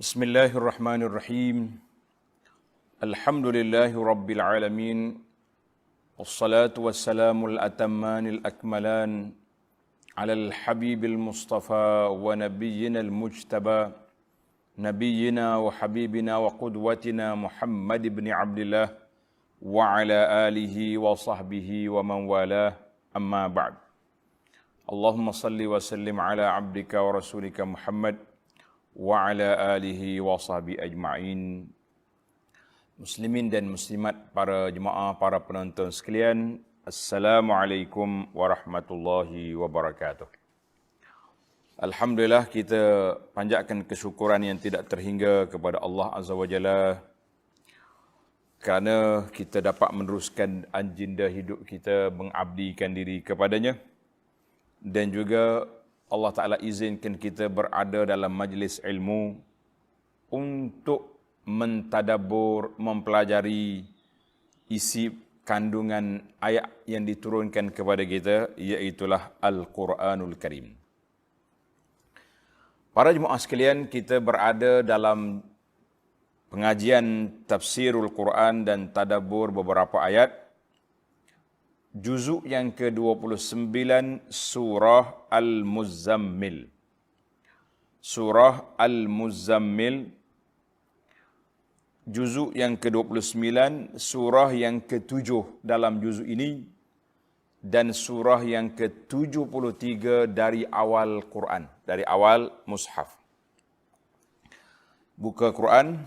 Bismillahirrahmanirrahim. Alhamdulillahi rabbil alamin. Wassalatu wassalamul atammanil akmalan alal habibil mustafa wa nabiyyinal mujtaba nabiyyina wa habibina wa qudwatina Muhammad ibn Abdillah wa ala alihi wa sahbihi wa man walah, amma ba'd. Allahumma salli wa sallim ala abdika wa rasulika Muhammad wa ala alihi wa sahbihi ajma'in. Muslimin dan muslimat, para jemaah, para penonton sekalian, Assalamualaikum warahmatullahi wabarakatuh. Alhamdulillah, kita panjatkan kesyukuran yang tidak terhingga kepada Allah Azza wa Jalla kerana kita dapat meneruskan agenda hidup kita mengabdikan diri kepadanya, dan juga Allah Ta'ala izinkan kita berada dalam majlis ilmu untuk mentadabbur, mempelajari isi kandungan ayat yang diturunkan kepada kita, iaitulah Al-Quranul Karim. Para jemaah sekalian, kita berada dalam pengajian tafsirul Quran dan tadabbur beberapa ayat, juzuk yang ke-29 surah Al-Muzammil. Surah Al-Muzammil, juzuk yang ke-29, surah yang ke-7 dalam juzuk ini, dan surah yang ke-73 dari awal Quran, dari awal mushaf. Buka Quran,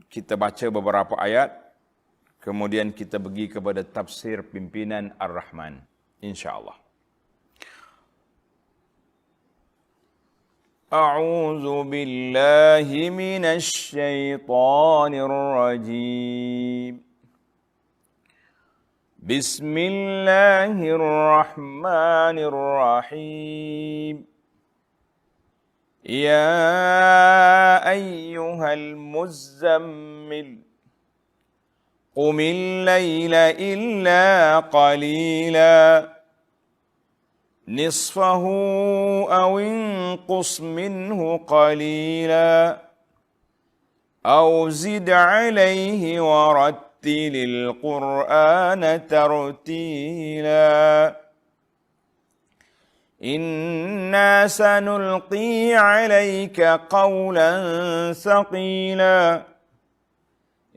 kita baca beberapa ayat, kemudian kita pergi kepada tafsir pimpinan Ar-Rahman, insya-Allah. A'udzu billahi minasy syaithanir rajim. Bismillahirrahmanirrahim. Ya ayyuhal muzammil قم الليل إلا قليلا نصفه أو انقص منه قليلا أو زد عليه ورتل القرآن ترتيلا إنا سنلقي عليك قولا ثقيلا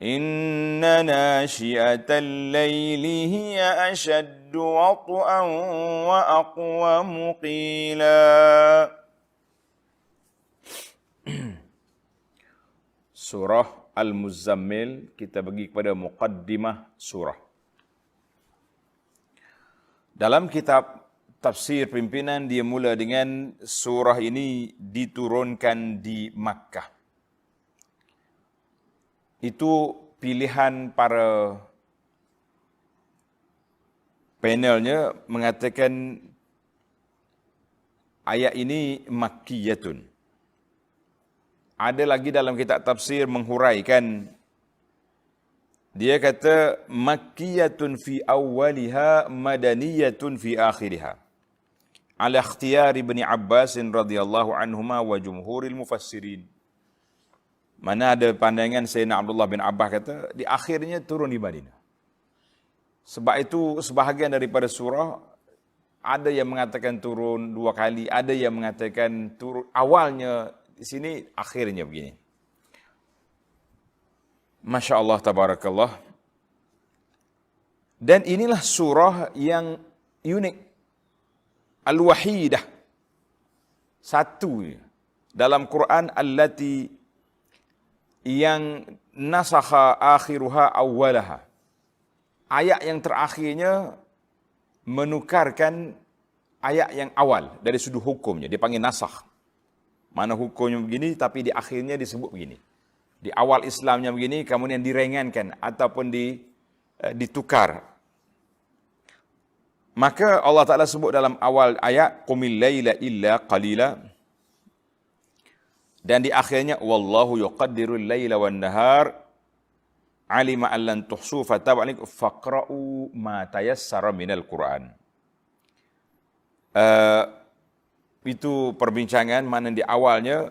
إن ناشئة الليل هي أشد وطئا وأقوم قيلا. Surah Al-Muzammil, kita pergi kepada muqaddimah surah. Dalam kitab tafsir pimpinan, dia mula dengan surah ini diturunkan di Makkah. Itu pilihan para panelnya mengatakan ayat ini makkiyatun. Ada lagi dalam kitab tafsir menghuraikan, dia kata makkiyatun fi awwaliha madaniyatun fi akhiriha. Ala ikhtiyar Ibn Abbas radhiyallahu anhuma wa jumhuril mufassirin. Mana ada pandangan Sayyidina Abdullah bin Abbas kata, di akhirnya turun di Madinah. Sebab itu sebahagian daripada surah, ada yang mengatakan turun 2 kali, ada yang mengatakan turun awalnya di sini, akhirnya begini. Masya Allah, tabarakallah. Dan inilah surah yang unik. Al-Wahidah. Satu dalam Quran, allati yang nasakha akhiruha awwalaha. Ayat yang terakhirnya menukarkan ayat yang awal dari sudut hukumnya. Dia panggil nasakh. Mana hukumnya begini, tapi di akhirnya disebut begini. Di awal Islamnya begini, kemudian direngankan ataupun ditukar. Maka Allah Ta'ala sebut dalam awal ayat, qumil laila illa qalila. Dan di akhirnya, wallahu yuqaddirul laila wan nahar alima an lan tuhsu fatab'alik faqra'u ma tayassara minal Qur'an. Itu perbincangan mana di awalnya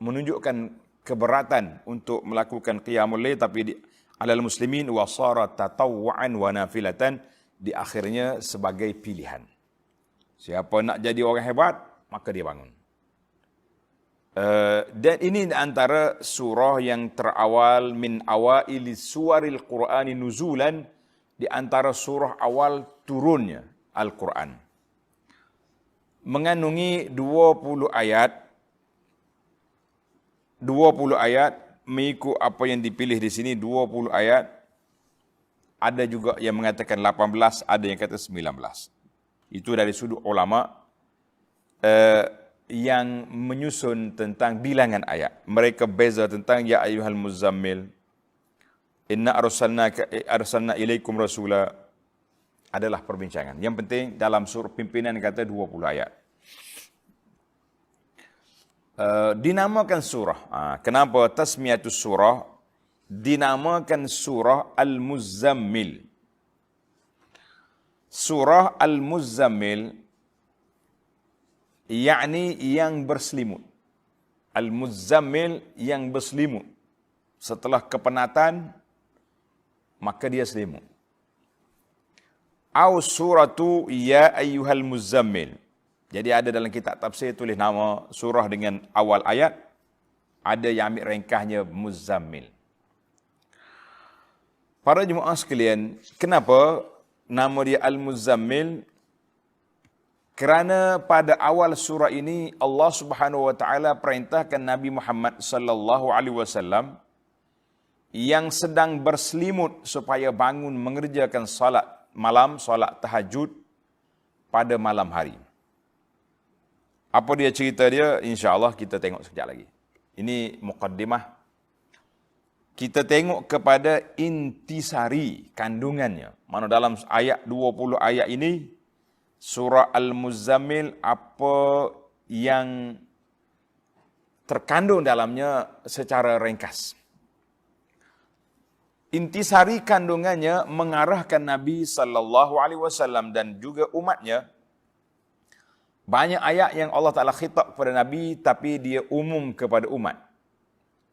menunjukkan keberatan untuk melakukan qiyamul lail, tapi alal muslimin wa sara tatawwu'an wa nafilatan, di akhirnya sebagai pilihan. Siapa nak jadi orang hebat, maka dia bangun. Dan ini antara surah yang terawal min awaili suwaril Qur'ani nuzulan, di antara surah awal turunnya Al-Quran. Mengandungi 20 ayat, mengikut apa yang dipilih di sini 20 ayat. Ada juga yang mengatakan 18, ada yang kata 19. Itu dari sudut ulama yang menyusun tentang bilangan ayat. Mereka beza tentang ya ayyuhal muzammil, inna arsalna ilaikum rasula, adalah perbincangan. Yang penting dalam surah pimpinan kata 20 ayat. Dinamakan surah. Kenapa tasmiyatus surah? Dinamakan surah Al-Muzammil. Surah Al-Muzammil, yakni yang berselimut. Al-Muzammil yang berselimut. Setelah kepenatan, maka dia selimut. Au suratu ya ayyuhal muzammil. Jadi ada dalam kitab tafsir tulis nama surah dengan awal ayat, ada yang ambil ringkasnya Muzammil. Para jemaah sekalian, kenapa nama dia Al-Muzammil? Kerana pada awal surah ini Allah Subhanahu wa taala perintahkan Nabi Muhammad sallallahu alaihi wasallam yang sedang berselimut supaya bangun mengerjakan salat malam, salat tahajud pada malam hari. Apa dia cerita dia? InsyaAllah kita tengok sekejap lagi. Ini muqaddimah. Kita tengok kepada intisari kandungannya. Mana dalam ayat 20 ayat ini, surah Al-Muzammil, apa yang terkandung dalamnya secara ringkas. Intisari kandungannya mengarahkan Nabi sallallahu alaihi wasallam dan juga umatnya. Banyak ayat yang Allah Taala khitab kepada Nabi tapi dia umum kepada umat.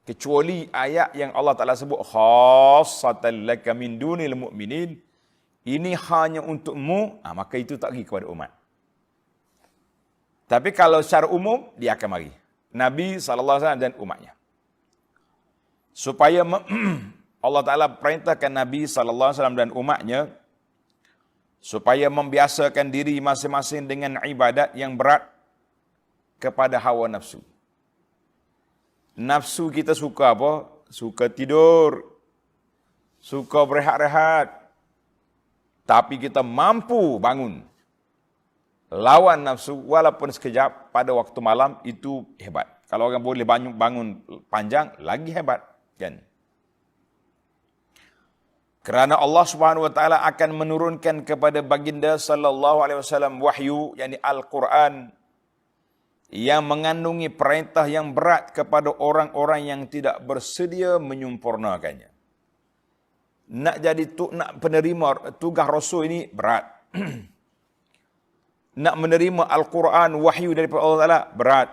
Kecuali ayat yang Allah Taala sebut khassatan laka min dunil mu'minin, ini hanya untukmu, maka itu tak pergi kepada umat. Tapi kalau secara umum dia akan mari Nabi sallallahu alaihi wasallam dan umatnya. Supaya Allah Ta'ala perintahkan Nabi sallallahu alaihi wasallam dan umatnya supaya membiasakan diri masing-masing dengan ibadat yang berat kepada hawa nafsu. Nafsu kita suka apa? Suka tidur, suka berehat-rehat. Tapi kita mampu bangun lawan nafsu walaupun sekejap pada waktu malam, itu hebat. Kalau orang boleh bangun panjang, lagi hebat, kan? Kerana Allah Subhanahu wa taala akan menurunkan kepada baginda sallallahu alaihi wasallam wahyu, yakni Al-Quran, yang mengandungi perintah yang berat kepada orang-orang yang tidak bersedia menyempurnakannya. Nak penerima tugas Rasul ini berat. Nak menerima Al-Quran, wahyu daripada Allah Taala, berat.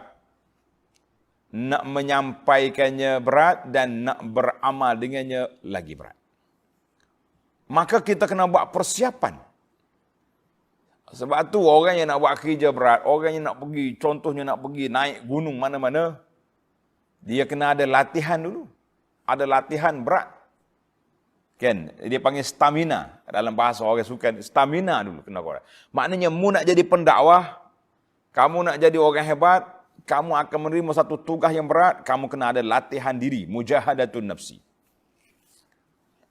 Nak menyampaikannya berat, dan nak beramal dengannya lagi berat. Maka kita kena buat persiapan. Sebab tu orang yang nak buat kerja berat, orang yang nak pergi, contohnya nak pergi naik gunung mana-mana, dia kena ada latihan dulu. Ada latihan berat. Kan? Dia panggil stamina. Dalam bahasa orang sukan, stamina dulu kena korang. Maknanya, mu nak jadi pendakwah, kamu nak jadi orang hebat, kamu akan menerima satu tugas yang berat, kamu kena ada latihan diri, mujahadatun nafsi.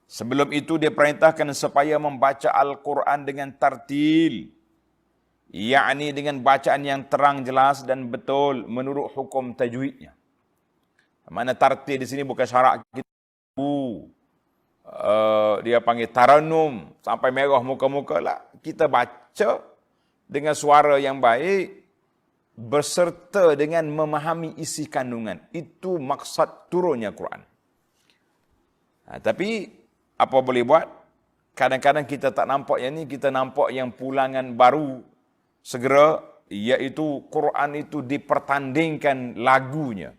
Sebelum itu dia perintahkan supaya membaca Al-Quran dengan tartil, yakni dengan bacaan yang terang, jelas dan betul menurut hukum tajwidnya. Mana tartil di sini bukan syarak kita. Dia panggil taranum sampai merah muka-muka lah. Kita baca dengan suara yang baik berserta dengan memahami isi kandungan. Itu maksud turunnya Quran. Tapi apa boleh buat? Kadang-kadang kita tak nampak yang ni, kita nampak yang pulangan baru segera, iaitu Quran itu dipertandingkan lagunya.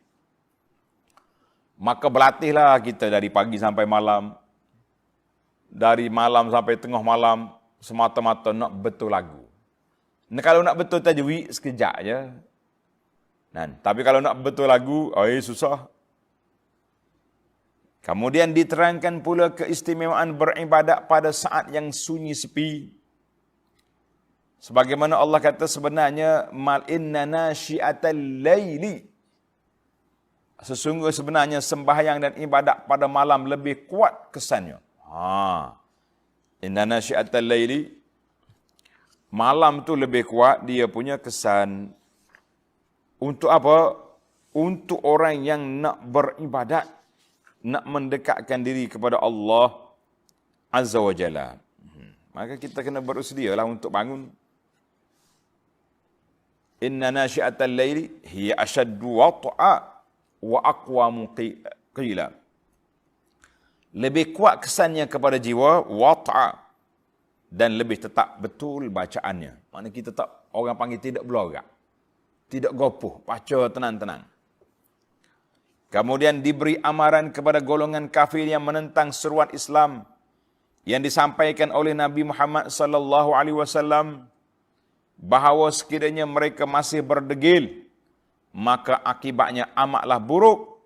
Maka berlatihlah kita dari pagi sampai malam. Dari malam sampai tengah malam, semata-mata nak betul lagu. Nah, kalau nak betul tajwid, sekejap je. Tapi kalau nak betul lagu, susah. Kemudian diterangkan pula keistimewaan beribadat pada saat yang sunyi sepi. Sebagaimana Allah kata sebenarnya, mal inna nasyi'atal laili. Sesungguhnya sebenarnya sembahyang dan ibadat pada malam lebih kuat kesannya. Inna nasyi'atal laili. Malam tu lebih kuat dia punya kesan. Untuk apa? Untuk orang yang nak beribadat, nak mendekatkan diri kepada Allah Azza wa Jalla. Maka kita kena bersedialah untuk bangun. Inna nasyi'atal laili hiya ashaddu wat'a wa aqwamu qila. Lebih kuat kesannya kepada jiwa, wat'a, dan lebih tetap betul bacaannya. Maknanya kita tak, orang panggil tidak belorak, tidak gopoh, baca tenang-tenang. Kemudian diberi amaran kepada golongan kafir yang menentang seruan Islam yang disampaikan oleh Nabi Muhammad sallallahu alaihi wasallam, bahawa sekiranya mereka masih berdegil, maka akibatnya amatlah buruk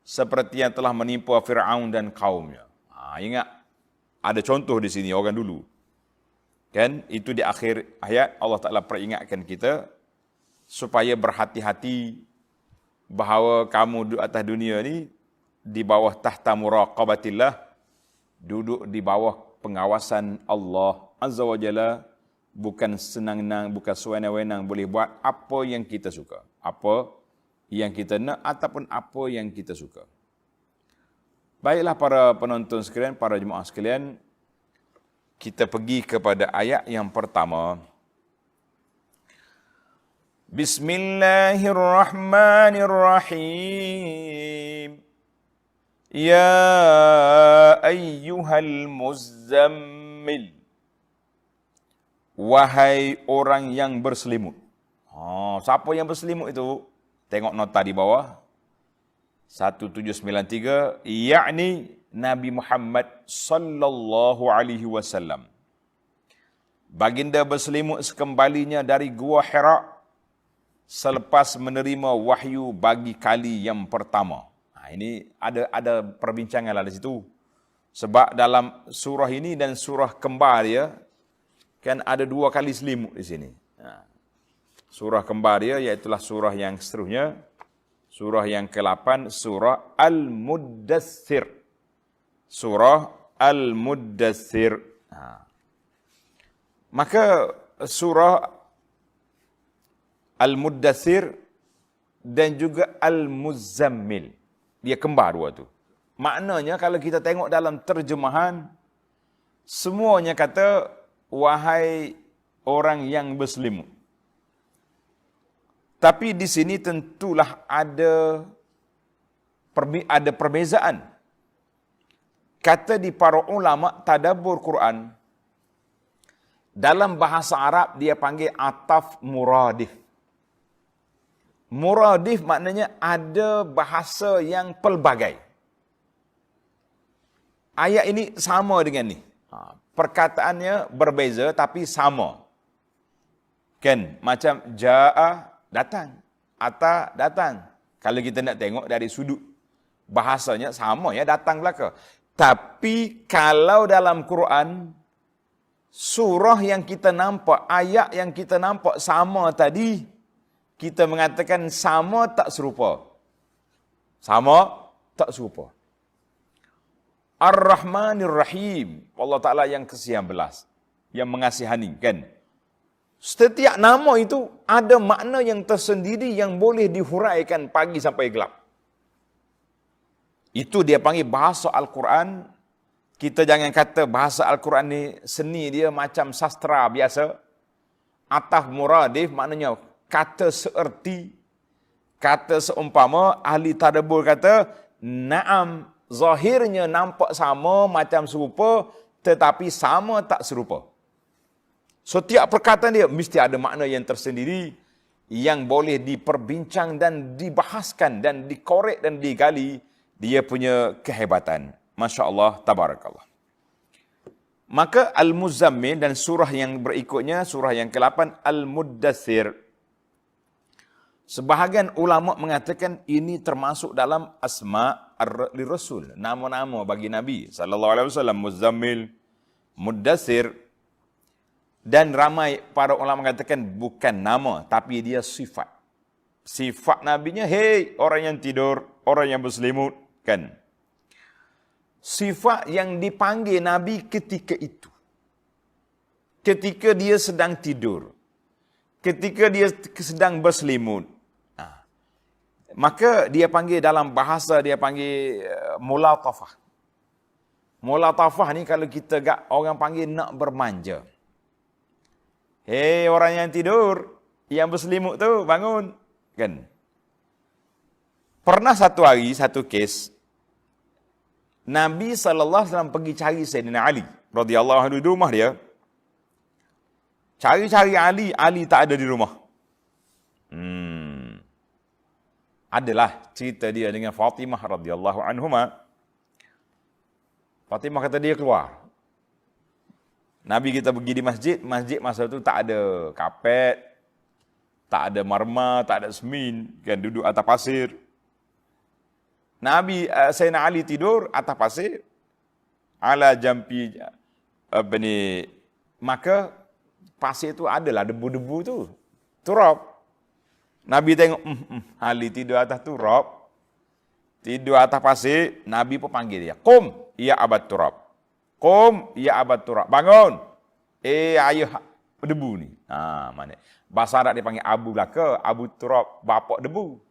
seperti yang telah menimpa Fir'aun dan kaumnya. Ingat, ada contoh di sini orang dulu. Kan, itu di akhir ayat Allah Ta'ala peringatkan kita supaya berhati-hati bahawa kamu duduk atas dunia ni di bawah tahta muraqabatillah, duduk di bawah pengawasan Allah Azza wa Jalla. Bukan senang-senang, bukan sewenang-wenang boleh buat apa yang kita suka. Apa yang kita nak ataupun apa yang kita suka. Baiklah para penonton sekalian, para jemaah sekalian, kita pergi kepada ayat yang pertama. Bismillahirrahmanirrahim. Ya ayyuhal muzammil. Wahai orang yang berselimut. Siapa yang berselimut itu? Tengok nota di bawah. 1793, yakni Nabi Muhammad sallallahu alaihi wasallam. Baginda berselimut sekembalinya dari Gua Hira selepas menerima wahyu bagi kali yang pertama. Ini ada perbincangan lah di situ. Sebab dalam surah ini dan surah kembar dia, kan ada 2 kali selimut di sini. Surah kembar dia, iaitulah surah yang seterusnya. Surah yang ke-8, surah Al-Muddathir. Surah Al-Muddathir. Maka surah Al-Muddathir dan juga Al-Muzammil, dia kembar 2 tu. Maknanya kalau kita tengok dalam terjemahan, semuanya kata, wahai orang yang berselimut. Tapi di sini tentulah ada perbezaan. Kata di para ulama tadabbur Quran, dalam bahasa Arab dia panggil ataf muradif. Muradif maknanya ada bahasa yang pelbagai. Ayat ini sama dengan ni. Perkataannya berbeza tapi sama. Kan, macam ja'a datang, ata datang. Kalau kita nak tengok dari sudut bahasanya sama ya, datang belaka. Tapi kalau dalam Quran, surah yang kita nampak, ayat yang kita nampak sama tadi, kita mengatakan sama tak serupa. Sama tak serupa. Ar-Rahmanir Rahim. Allah Ta'ala yang ke-19. Yang mengasihani, kan? Setiap nama itu ada makna yang tersendiri yang boleh dihuraikan pagi sampai gelap. Itu dia panggil bahasa Al-Quran. Kita jangan kata bahasa Al-Quran ni seni dia macam sastra biasa. Ataf muradif maknanya kata seerti, kata seumpama. Ahli tadabbur kata, na'am, zahirnya nampak sama macam serupa, tetapi sama tak serupa. Setiap perkataan dia mesti ada makna yang tersendiri yang boleh diperbincang dan dibahaskan dan dikorek dan digali dia punya kehebatan. Masya Allah, tabarakallah. Maka Al-Muzammil dan surah yang berikutnya, surah yang ke-8, Al-Muddathir. Sebahagian ulama mengatakan ini termasuk dalam asma' ar-rasul, nama-nama bagi Nabi sallallahu alaihi wasallam, Muzammil, Muddathir. Dan ramai para ulama mengatakan bukan nama, tapi dia sifat. Sifat nabinya, hei orang yang tidur, orang yang berselimut, kan? Sifat yang dipanggil Nabi ketika itu. Ketika dia sedang tidur. Ketika dia sedang berselimut. Maka dia panggil dalam bahasa, dia panggil mulatafah. Mulatafah ni kalau kita orang panggil nak bermanja. Hei orang yang tidur, yang berselimut tu bangun. Kan? Pernah satu hari, satu kes, Nabi SAW pergi cari Sayyidina Ali radhiyallahu anhu di rumah dia. Cari-cari Ali tak ada di rumah. Adalah cerita dia dengan Fatimah radhiyallahu anhuma. Fatimah kata dia keluar. Nabi kita pergi di masjid masa tu tak ada kapet, tak ada marmer, tak ada semin, kan duduk atas pasir. Nabi Sayyidina Ali tidur atas pasir, ala jampi maka pasir tu adalah debu-debu tu, turab. Nabi tengok Ali tidur atas turab, tidur atas pasir. Nabi pun panggil dia, qum ya abad turab, qum ya abad turab, bangun ayah debu ni. Mana bahasa Arab dia panggil Abu belaka, Abu turab, bapak debu.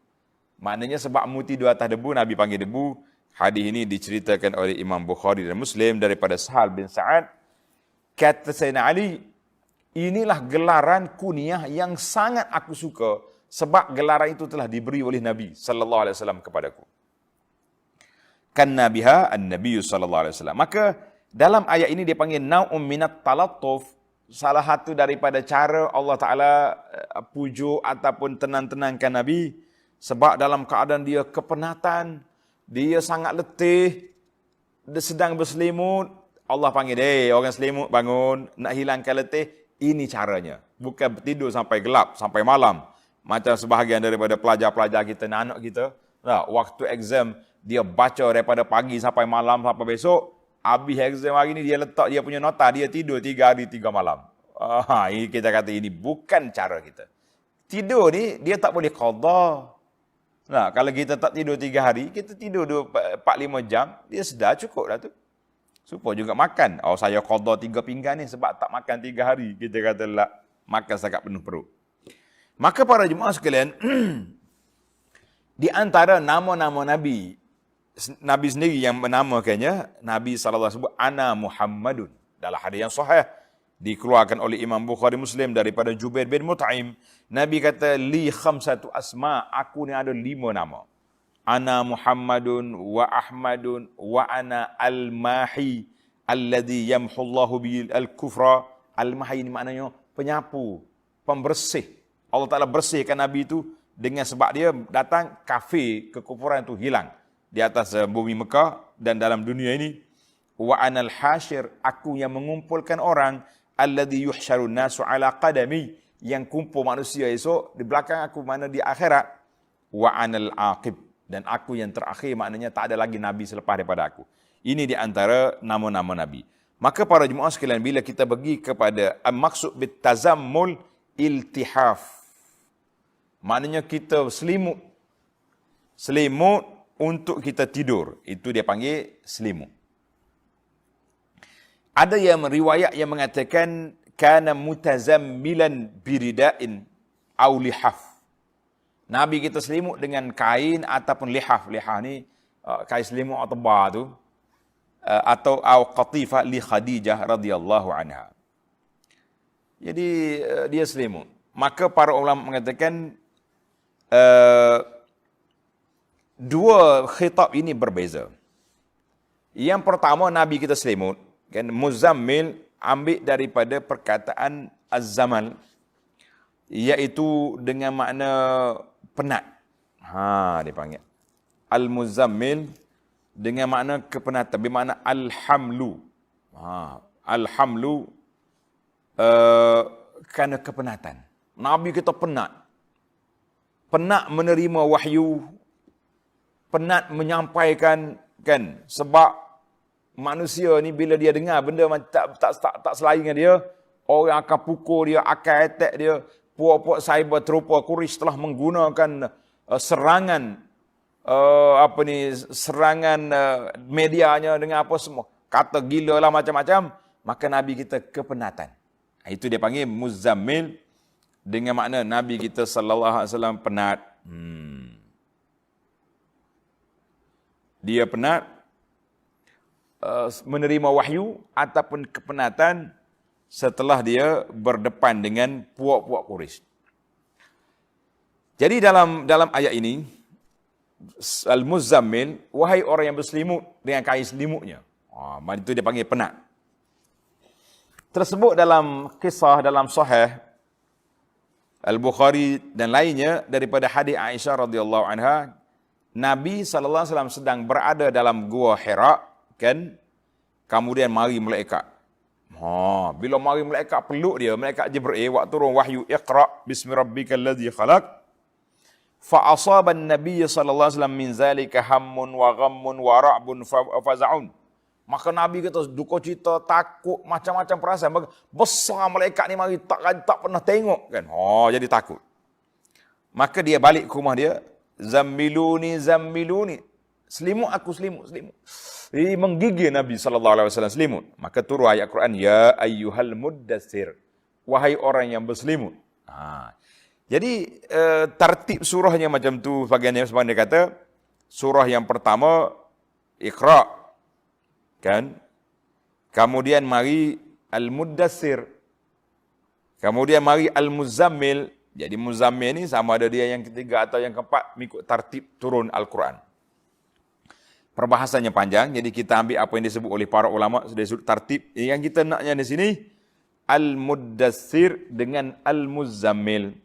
Maknanya sebab mu tidur atas debu, Nabi panggil debu. Hadis ini diceritakan oleh Imam Bukhari dan Muslim daripada Sahal bin Sa'ad. Kata Sayyidina Ali, inilah gelaran kunyah yang sangat aku suka, sebab gelaran itu telah diberi oleh Nabi sallallahu alaihi wasallam kepadaku. Kan nabiha an-nabiy sallallahu alaihi wasallam. Maka dalam ayat ini dia panggil naum minat talattuf, salah satu daripada cara Allah Taala pujuk ataupun tenang-tenangkan Nabi. Sebab dalam keadaan dia kepenatan, dia sangat letih, dia sedang berselimut, Allah panggil, orang selimut bangun, nak hilangkan letih, ini caranya. Bukan tidur sampai gelap, sampai malam. Macam sebahagian daripada pelajar-pelajar kita, anak kita, waktu exam, dia baca daripada pagi sampai malam, sampai besok, habis exam hari ni, dia letak dia punya nota, dia tidur 3 hari 3 malam. Ini kita kata ini bukan cara kita. Tidur ni, dia tak boleh qadha. Kalau kita tak tidur 3 hari, kita tidur 4-5 jam, dia sudah cukup dah tu. Supaya juga makan. Saya qadha 3 pinggan ni sebab tak makan 3 hari. Kita kata lah, makan setakat penuh perut. Maka para jemaah sekalian, di antara nama-nama Nabi sendiri yang menamakannya, Nabi SAW sebut, Ana Muhammadun. Dalam hadis yang sahih, dikeluarkan oleh Imam Bukhari Muslim daripada Jubair bin Mut'im. Nabi kata, li khamsatu asma, aku ni ada 5 nama. Ana Muhammadun wa Ahmadun wa ana al-mahi alladhi yamhullahu bil al-kufra. Al-mahi ni maknanya penyapu, pembersih. Allah Ta'ala bersihkan Nabi itu dengan sebab dia datang kafir, kekufuran itu hilang di atas bumi Mekah dan dalam dunia ini. Wa ana al-hashir, aku yang mengumpulkan orang, alladhi yuhsyarun nasu ala qadami, yang kumpul manusia esok di belakang aku, mana di akhirat. Wa anal aqib, dan aku yang terakhir, maknanya tak ada lagi Nabi selepas daripada aku. Ini di antara nama-nama Nabi. Maka para jemaah sekalian, bila kita pergi kepada maksud bitazammul iltihaf, maknanya kita selimut untuk kita tidur, itu dia panggil selimut. Ada yang riwayat yang mengatakan kana mutazammilan birida'in aw lihaf. Nabi kita selimut dengan kain ataupun lihaf. Lihaf ni kain selimut tebal tu, atau qatifah li Khadijah radhiyallahu anha. Jadi dia selimut. Maka para ulama mengatakan dua khitab ini berbeza. Yang pertama, Nabi kita selimut, kan, Muzammil ambil daripada perkataan az-zamal, iaitu dengan makna penat. Dia panggil al-muzammil dengan makna kepenatan, bermakna al-hamlu. Al-hamlu kerana kepenatan. Nabi kita penat. Penat menerima wahyu, penat menyampaikan, kan? Sebab manusia ni bila dia dengar benda tak selari dengan dia, orang akan pukul dia, akan attack dia. Puak-puak cyber terupa Quraisy telah menggunakan serangan serangan medianya dengan apa semua. Kata gila lah macam-macam. Maka Nabi kita kepenatan. Itu dia panggil muzammil, dengan makna Nabi kita sallallahu alaihi wasallam penat. Dia penat menerima wahyu ataupun kepenatan setelah dia berdepan dengan puak-puak Quraisy. Jadi dalam ayat ini, al-muzammil, wahai orang yang berselimut dengan kain selimutnya. Itu dia panggil penat. Tersebut dalam kisah dalam Sahih Al-Bukhari dan lainnya daripada hadis Aisyah radhiyallahu anha, Nabi sallallahu alaihi wasallam sedang berada dalam gua Hira, kan? Kemudian mari malaikat. Bila mari malaikat peluk dia, malaikat Jibril, waktu turun wahyu, Iqra bismi rabbikal ladzi khalaq. Fa asaba an-nabiy sallallahu alaihi wasallam min zalika hammun wa ghammun wa ra'bun faza'un. Maka Nabi kata duka cita, takut, macam-macam perasaan. Besar malaikat ni mari tak pernah tengok, kan. Jadi takut. Maka dia balik ke rumah dia, zammiluni. Selimut aku, selimut. Menggigil Nabi SAW selimut. Maka turun ayat Quran, ya ayyuhal muddatsir, wahai orang yang berselimut. Jadi tartib surahnya macam tu. Sebagian dia kata, surah yang pertama Iqra, kan? Kemudian mari al-muddatsir. Kemudian mari al-muzammil. Jadi muzammil ni sama ada dia yang ketiga atau yang keempat, mengikut tartib turun Al-Quran. Perbahasannya panjang, jadi kita ambil apa yang disebut oleh para ulama dari sudut tartib. Yang kita naknya di sini, al-muddatsir dengan al-muzammil.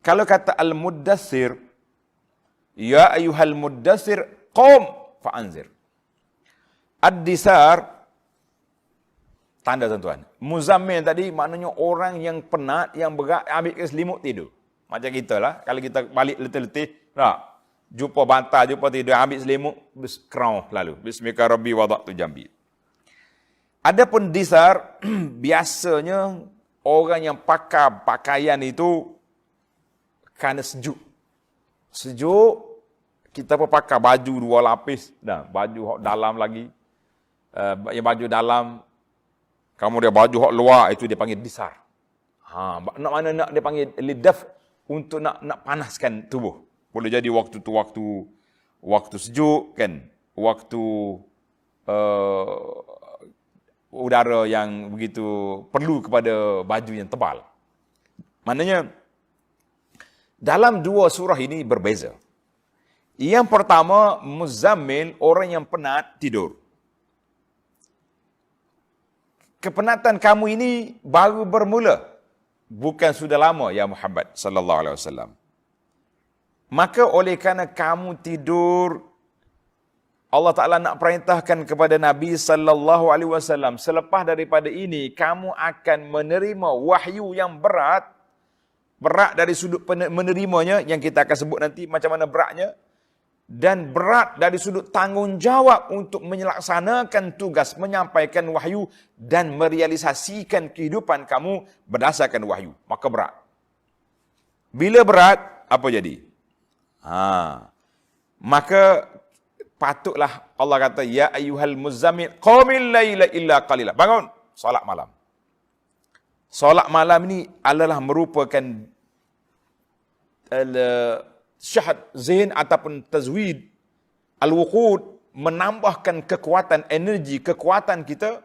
Kalau kata al-muddatsir, ya ayyuhal muddatsir, qum fa'anzir. Ad-disar, tanda tuan-tuan. Muzammil tadi maknanya orang yang penat, yang berat, ambil ke selimut tidur. Macam kita lah, kalau kita balik letih-letih, jumpa bantal, jumpa tidur, ambil selimut, kerau lalu. Bismika rabbi wada'tu jambi. Adapun disar, biasanya orang yang pakai pakaian itu kerana sejuk. Sejuk, kita pun pakai baju 2 lapis, baju dalam lagi. Yang baju dalam, kemudian baju hak luar, itu dia panggil disar. Nak dia panggil lidaf, untuk nak panaskan tubuh. Boleh jadi waktu tu waktu sejuk, kan? Waktu udara yang begitu perlu kepada baju yang tebal. Maknanya dalam 2 surah ini berbeza. Yang pertama, muzammil, orang yang penat tidur. Kepenatan kamu ini baru bermula, bukan sudah lama, ya Muhammad sallallahu alaihi wasallam. Maka oleh kerana kamu tidur, Allah Ta'ala nak perintahkan kepada Nabi sallallahu alaihi wasallam, selepas daripada ini kamu akan menerima wahyu yang berat dari sudut menerimanya, yang kita akan sebut nanti macam mana beratnya, dan berat dari sudut tanggungjawab untuk melaksanakan tugas menyampaikan wahyu dan merealisasikan kehidupan kamu berdasarkan wahyu. Maka berat. Bila berat, apa jadi? Maka patutlah Allah kata, ya ayyuhal muzammil qumil laila illa qalila. Bangun, solat malam. Solat malam ini adalah merupakan syahad zihin ataupun tazwid al-wuqud, menambahkan kekuatan energi, kekuatan kita,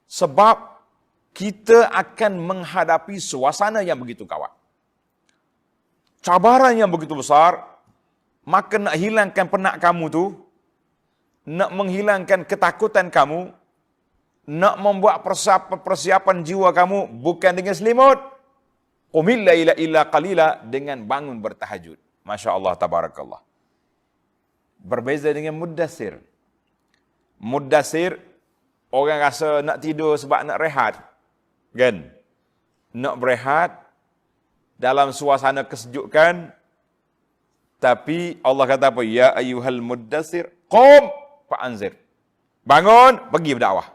sebab kita akan menghadapi suasana yang begitu kawat, cabaran yang begitu besar. Maka nak hilangkan penat kamu tu, nak menghilangkan ketakutan kamu, nak membuat persiapan jiwa kamu bukan dengan selimut, qumil laila illa qalila, dengan bangun bertahajud. Masya Allah, tabarakallah. Berbeza dengan muddatsir. Muddasir, orang rasa nak tidur sebab nak rehat. Kan? Nak berehat dalam suasana kesejukan. Tapi Allah kata apa? Ya ayyuhal muddasir, qum fa'anzir. Bangun, pergi berdakwah.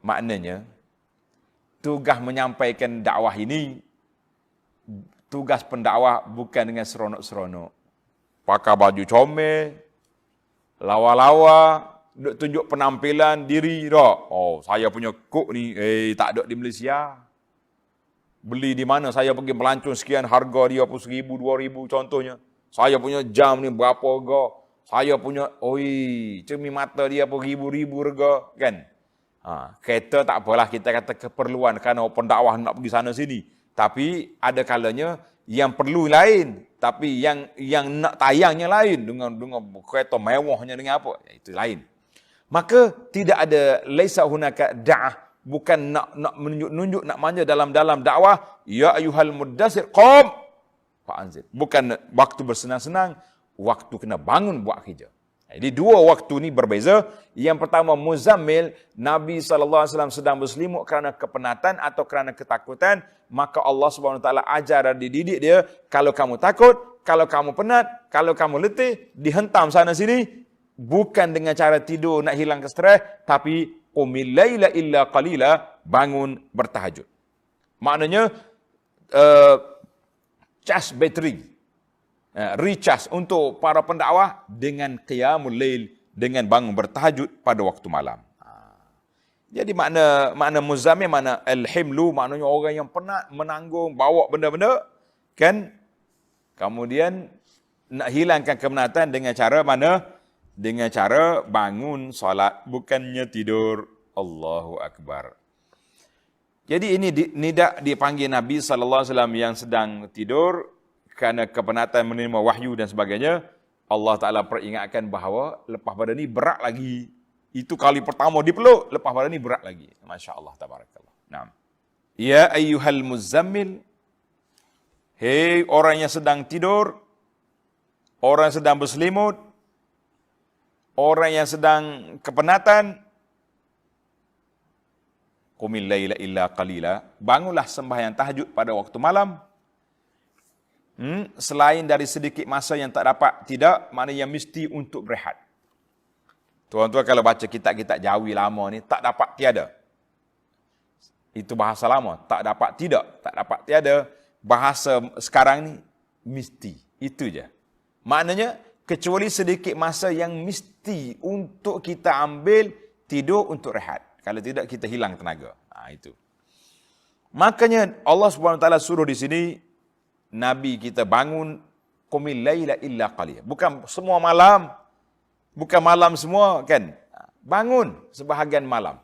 Maknanya, tugas menyampaikan dakwah ini, tugas pendakwah bukan dengan seronok-seronok. Pakai baju comel, lawa-lawa, duk tunjuk penampilan diri tak. Oh, saya punya kok ni, tak ada di Malaysia. Beli di mana, saya pergi melancong sekian, harga dia pun 1,000, 2,000 contohnya. Saya punya jam ni berapa harga. Saya punya, cermin mata dia pun ribu-ribu harga. Kan? Kereta tak apalah, kita kata keperluan kerana pendakwah nak pergi sana sini. Tapi ada kalanya yang perlu lain, tapi yang nak tayangnya lain dengan kereta mewahnya dengan apa? Itu lain. Maka tidak ada laisa hunaka da'ah, bukan nak menunjuk nak manja dalam dakwah, ya ayyuhal muddasir qum fa'anzir. Bukan waktu bersenang-senang, waktu kena bangun buat kerja. Jadi dua waktu ni berbeza. Yang pertama muzammil, Nabi SAW sedang berselimut kerana kepenatan atau kerana ketakutan, maka Allah SWT ajar dan dididik dia, kalau kamu takut, kalau kamu penat, kalau kamu letih, dihentam sana sini, bukan dengan cara tidur nak hilang stres, tapi qumil laila illa qalila, bangun bertahajud. Maknanya charge bateri, recharge untuk para pendakwah dengan qiyamul lail, dengan bangun bertahajud pada waktu malam. Jadi makna muzammil, makna al-himlu, maknanya orang yang penat menanggung, bawa benda-benda, kan? Kemudian nak hilangkan kepenatan dengan cara mana? Dengan cara bangun solat, bukannya tidur. Allahu Akbar. Jadi ini tidak dipanggil Nabi SAW yang sedang tidur kerana kepenatan menerima wahyu dan sebagainya. Allah Ta'ala peringatkan bahawa lepas pada ni berat lagi. Itu kali pertama dipeluk, lepas pada ni berat lagi. Masya Allah, tabarakallah. Nah. Ya ayyuhal muzammil, hei orang yang sedang tidur, orang yang sedang berselimut, orang yang sedang kepenatan, qumil laila illa qalila, bangunlah sembahyang tahajud pada waktu malam. Selain dari sedikit masa yang tak dapat, tidak, maknanya mesti untuk berehat. Tuan-tuan kalau baca kitab-kitab Jawi lama ni, tak dapat tiada. Itu bahasa lama, tak dapat tidak, tak dapat tiada. Bahasa sekarang ni, mesti. Itu je. Maknanya, kecuali sedikit masa yang mesti untuk kita ambil, tidur untuk rehat. Kalau tidak, kita hilang tenaga. Itu. Makanya Allah SWT suruh di sini, Nabi kita bangun, qumil laila illa qalila. Bukan semua malam, bukan malam semua, kan? Bangun sebahagian malam.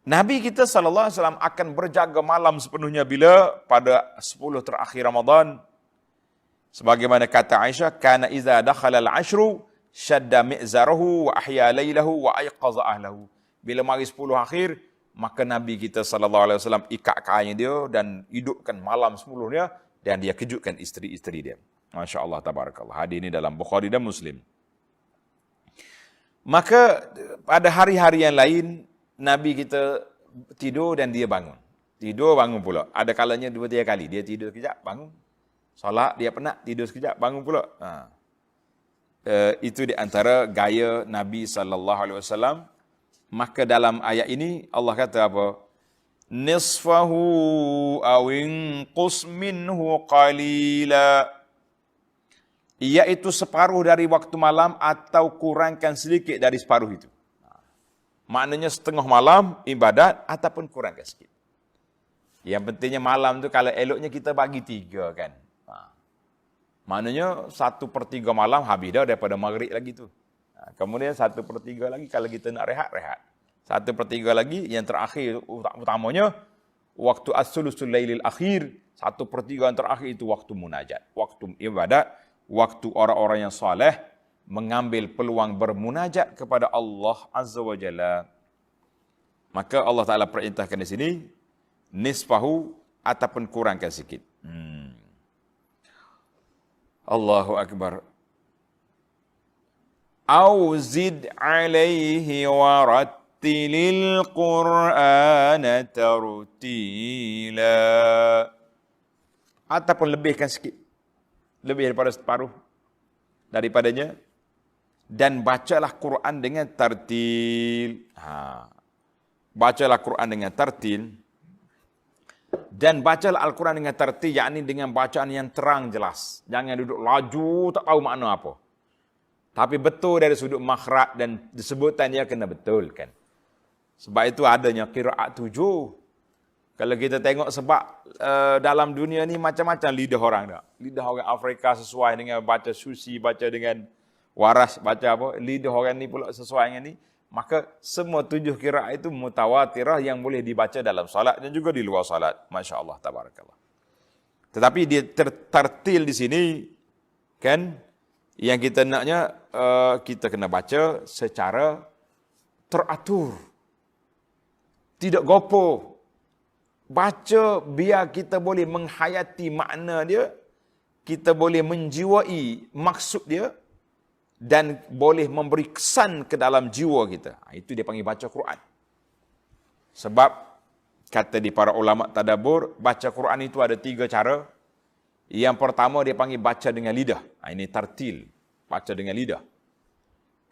Nabi kita SAW akan berjaga malam sepenuhnya bila? Pada 10 terakhir Ramadan. Sebagaimana kata Aisyah, kana iza dakhala al-ashru, syadda mi'zarahu wa ahya laylahu wa ayqaza ahlahu. Bila mari 10 akhir, maka Nabi kita SAW ikat kain dia dan hidupkan malam sepenuhnya dan dia kejutkan isteri-isteri dia. Masya Allah, tabarakallah. Hadis ini dalam Bukhari dan Muslim. Maka pada hari-hari yang lain, Nabi kita tidur dan dia bangun. Tidur, bangun pula. Ada kalanya 2-3 kali. Dia tidur sekejap, bangun. Solat, dia penat, tidur sekejap, bangun pula. Itu di antara gaya Nabi SAW. Maka dalam ayat ini Allah kata apa? Nisfahu awin qus minhu qalila. Iaitu separuh dari waktu malam atau kurangkan sedikit dari separuh itu. Maknanya setengah malam ibadat ataupun kurangkan sedikit. Yang pentingnya malam tu kalau eloknya kita bagi 3 kan. Maknanya 1/3 malam habis dah daripada maghrib lagi tu. Kemudian 1/3 lagi kalau kita nak rehat. 1/3 lagi yang terakhir utamanya waktu as-sulusul lailil akhir. 1/3 yang terakhir itu waktu munajat, waktu ibadat, waktu orang-orang yang soleh mengambil peluang bermunajat kepada Allah Azza wa Jalla. Maka Allah Ta'ala perintahkan di sini nisfahu ataupun kurangkan sikit. Allahu Akbar. Au zid alaihi warattilil Qur'ana tartila. Ataupun lebihkan sikit. Lebih daripada separuh daripadanya. Dan bacalah Quran dengan tartil. Bacalah Quran dengan tartil. Dan bacalah Al-Quran dengan tartil, yakni dengan bacaan yang terang jelas. Jangan duduk laju, tak tahu makna apa. Tapi betul dari sudut makhraj dan disebutan dia kena betul kan. Sebab itu adanya qiraat 7. Kalau kita tengok sebab dalam dunia ni macam-macam lidah orang tak. Lidah orang Afrika sesuai dengan baca susi, baca dengan waras, baca apa. Lidah orang ni pula sesuai dengan ni. Maka semua 7 qiraat itu mutawatirah yang boleh dibaca dalam salat dan juga di luar salat. Masya Allah, tabarakallah. Tetapi dia tertartil di sini kan. Yang kita naknya, kita kena baca secara teratur. Tidak gopoh. Baca biar kita boleh menghayati makna dia. Kita boleh menjiwai maksud dia. Dan boleh memberi kesan ke dalam jiwa kita. Itu dia panggil baca Quran. Sebab, kata di para ulama tadabbur, baca Quran itu ada 3 cara. Yang pertama dia panggil baca dengan lidah. Ini tartil, baca dengan lidah.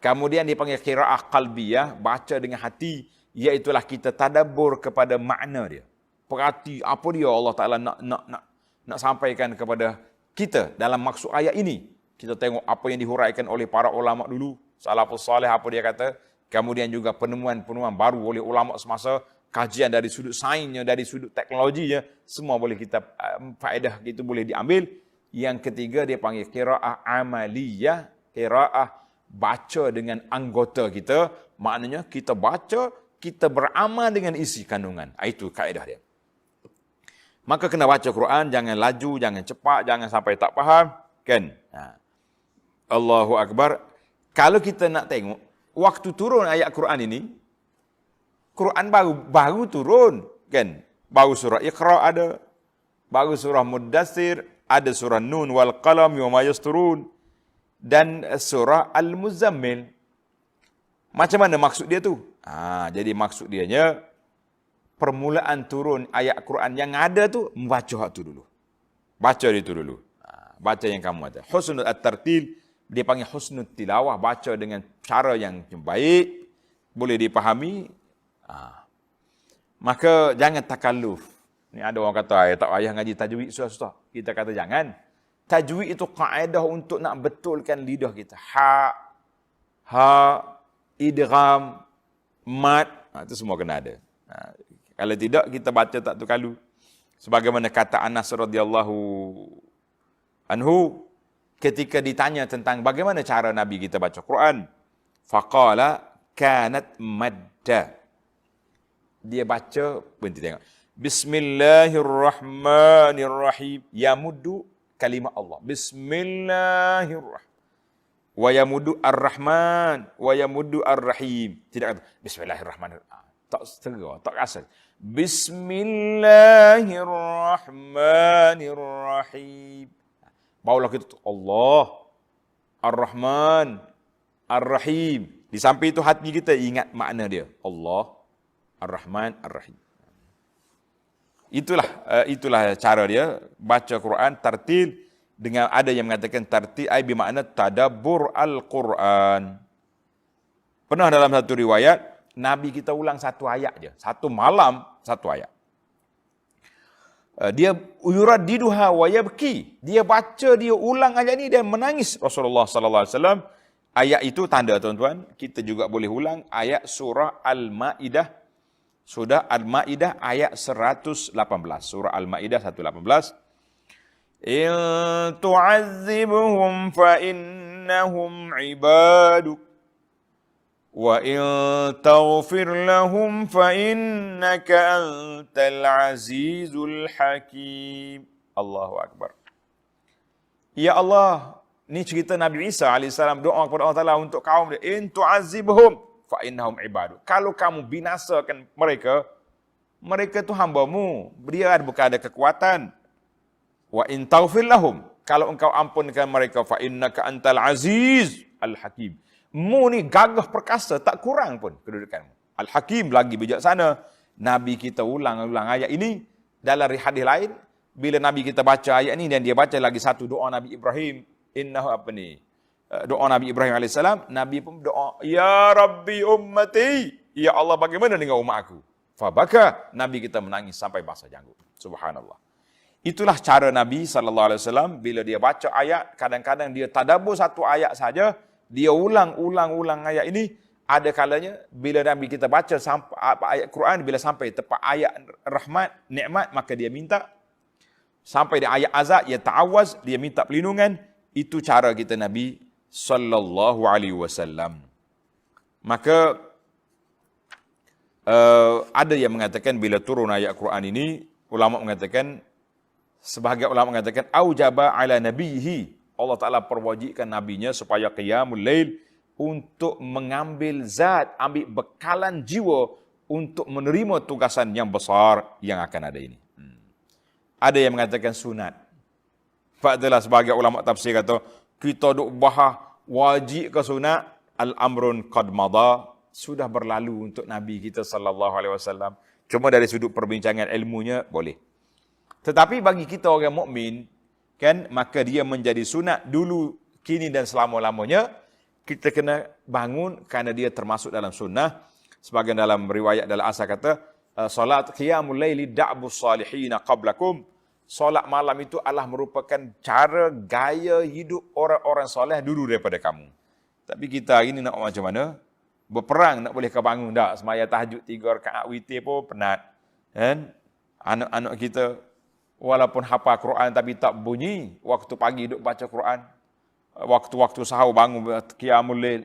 Kemudian dia panggil qiraah qalbiyah, baca dengan hati, iaitulah kita tadabbur kepada makna dia. Perhati apa dia Allah Taala nak sampaikan kepada kita dalam maksud ayat ini. Kita tengok apa yang dihuraikan oleh para ulama dulu, salafus salih apa dia kata, kemudian juga penemuan-penemuan baru oleh ulama semasa, kajian dari sudut sainsnya, dari sudut teknologinya, semua boleh kita faedah itu boleh diambil. Yang ketiga dia panggil qiraah amaliyah, qiraah baca dengan anggota kita, maknanya kita baca, kita beramal dengan isi kandungan. Itu kaedah dia. Maka kena baca Quran, jangan laju, jangan cepat, jangan sampai tak faham, kan? Allahu Akbar. Kalau kita nak tengok waktu turun ayat Quran ini, Quran baru turun, kan? Baru surah Iqra ada, baru surah Muddatsir, ada surah Nun wal Qalam wa ma yasturun, dan surah Al-Muzammil. Macam mana maksud dia tu? Jadi maksud dianya permulaan turun ayat Quran yang ada tu, membaca hak tu dulu. Baca itu dulu. Baca yang kamu ada. Husnul at-tartil, dia panggil husnul tilawah, baca dengan cara yang baik, boleh dipahami. Maka jangan takalluf. Ni ada orang kata, tak payah ngaji tajwid susah-susah. Kita kata jangan. Tajwid itu kaedah untuk nak betulkan lidah kita. Ha, idgham, mad, itu semua kena ada. Kalau tidak, kita baca tak terkalu. Sebagaimana kata Anas radhiyallahu anhu, ketika ditanya tentang bagaimana cara Nabi kita baca Quran, faqala kanat madda. Dia baca, berhenti tengok. Bismillahirrahmanirrahim. Yamuddu kalimat Allah. Bismillahirrahmanirrahim. Wa yamuddu ar-Rahman. Wa yamuddu ar-Rahim. Tidak kata, Bismillahirrahmanirrahim. Tak setengah, tak asal. Bismillahirrahmanirrahim. Barulah kita Allah, Ar-Rahman, Ar-Rahim. Di samping itu hati kita ingat makna dia. Allah, Ar-Rahman, Ar-Rahim. Itulah cara dia baca Quran tartil, dengan ada yang mengatakan tartil ai bermakna tadabbur al-Quran. Pernah dalam satu riwayat Nabi kita ulang satu ayat je, satu malam satu ayat. Dia yuraddiduha wa yabki. Dia baca, dia ulang ayat ni dan menangis Rasulullah sallallahu alaihi wasallam. Ayat itu tanda tuan-tuan, kita juga boleh ulang ayat surah Al-Maidah. Surah Al-Maidah ayat 118. Surah Al-Maidah 118. In tu'azzibhum fa innahum 'ibaduk wa in taghfir lahum fa innaka antal azizul hakim. Allahu akbar. Ya Allah, ni cerita Nabi Isa alaihissalam doa kepada Allah Taala untuk kaum dia. In tu'azzibhum fa innahum ibadu. Kalau kamu binasakan mereka, mereka tu hamba-Mu. Dia bukan ada kekuatan. Wa in taghfir lahum, kalau engkau ampunkan mereka, fa innaka antal aziz al hakim. Mu ni gagah perkasa, tak kurang pun kedudukanmu. Al-Hakim lagi bijaksana. Nabi kita ulang-ulang ayat ini dalam hadis lain. Bila Nabi kita baca ayat ini dan dia baca lagi satu doa Nabi Ibrahim. Innahu apa ni? Doa Nabi Ibrahim AS. Nabi pun doa, Ya Rabbi ummati. Ya Allah, bagaimana dengan umat aku? Fabaka. Nabi kita menangis sampai basah janggut. Subhanallah. Itulah cara Nabi SAW bila dia baca ayat, kadang-kadang dia tadabbur satu ayat saja, dia ulang ayat ini. Ada kalanya bila Nabi kita baca sampai ayat Quran, bila sampai tepat ayat rahmat, nikmat, maka dia minta. Sampai di ayat azab, dia ta'awaz, dia minta perlindungan. Itu cara kita Nabi SAW. Maka ada yang mengatakan bila turun ayat Quran ini, ulama mengatakan, sebahagian ulama mengatakan, aujaba ala nabihi. Allah Ta'ala perwajibkan nabinya supaya qiyamul lail untuk mengambil zat, ambil bekalan jiwa untuk menerima tugasan yang besar yang akan ada ini. Ada yang mengatakan sunat. Fa'adalah sebagai ulama tafsir kata, kita duk bahas wajib ke sunat, al-amrun qad mada, sudah berlalu untuk Nabi kita SAW. Cuma dari sudut perbincangan ilmunya, boleh. Tetapi bagi kita orang mukmin, kan, maka dia menjadi sunat dulu, kini dan selama-lamanya. Kita kena bangun kerana dia termasuk dalam sunnah. Sebagian dalam riwayat dalam asal kata, salat qiyamul laili da'bus salihin qablakum. Solat malam itu adalah merupakan cara gaya hidup orang-orang soleh dulu daripada kamu. Tapi kita hari ini nak macam mana? Berperang nak boleh ke bangun tak? Semaya tahajud 3 rakaat witir pun penat. Kan? Anak-anak kita walaupun hafal Quran tapi tak bunyi. Waktu pagi duduk baca Quran. Waktu-waktu sahur bangun qiyamul lail.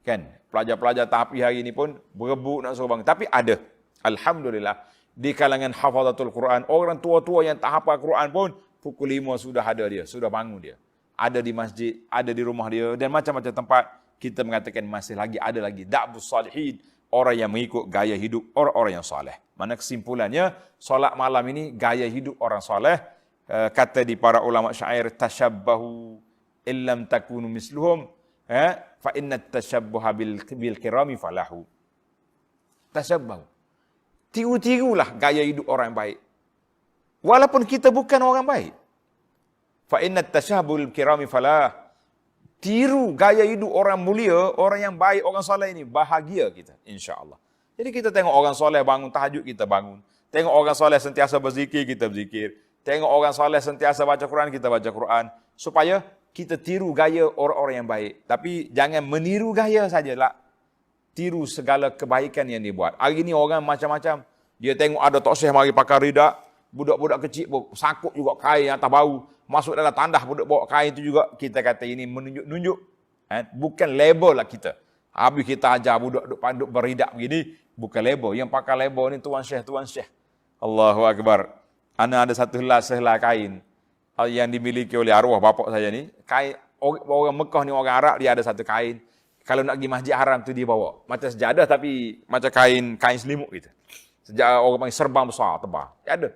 Kan? Pelajar-pelajar tahfiz hari ini pun berebut nak suruh bangun. Tapi ada. Alhamdulillah. Di kalangan hafazatul Quran, orang tua-tua yang tak hafal Quran pun, pukul 5 sudah ada dia, sudah bangun dia. Ada di masjid, ada di rumah dia, dan macam-macam tempat kita mengatakan masih lagi ada lagi. Da'bus salihin, orang yang mengikut gaya hidup orang-orang yang soleh. Mana kesimpulannya, solat malam ini gaya hidup orang soleh. Kata di para ulama syair, tashabbahu illam takunu misluhum, fa inna tashabbuha bil kirami falahu. Tashabbahu. Tiru-tirulah gaya hidup orang yang baik. Walaupun kita bukan orang baik. Fa inna tashabbuhul kirami falah. Tiru gaya hidup orang mulia, orang yang baik, orang soleh ini, bahagia kita, insya-Allah. Jadi kita tengok orang soleh bangun tahajud, kita bangun. Tengok orang soleh sentiasa berzikir, kita berzikir. Tengok orang soleh sentiasa baca Quran, kita baca Quran. Supaya kita tiru gaya orang-orang yang baik. Tapi jangan meniru gaya sajalah. Tiru segala kebaikan yang dibuat. Hari ini orang macam-macam. Dia tengok ada tok syekh mari pakai rida. Budak-budak kecil sakut juga kain atas bau. Masuk dalam tandah budak bawa kain itu juga. Kita kata ini menunjuk-nunjuk. Bukan label lah kita. Habis kita ajar budak panduk beridak begini. Bukan label. Yang pakai label ni tuan syekh. Allahu Akbar. Ana ada satu sehelai kain. Yang dimiliki oleh arwah bapak saya ni. Kain orang Mekah ni, orang Arab, dia ada satu kain. Kalau nak pergi masjid haram tu dia bawa. Macam sejadah tapi macam kain selimut gitu. Sejak orang panggil serban besar, tebal. Dia ada.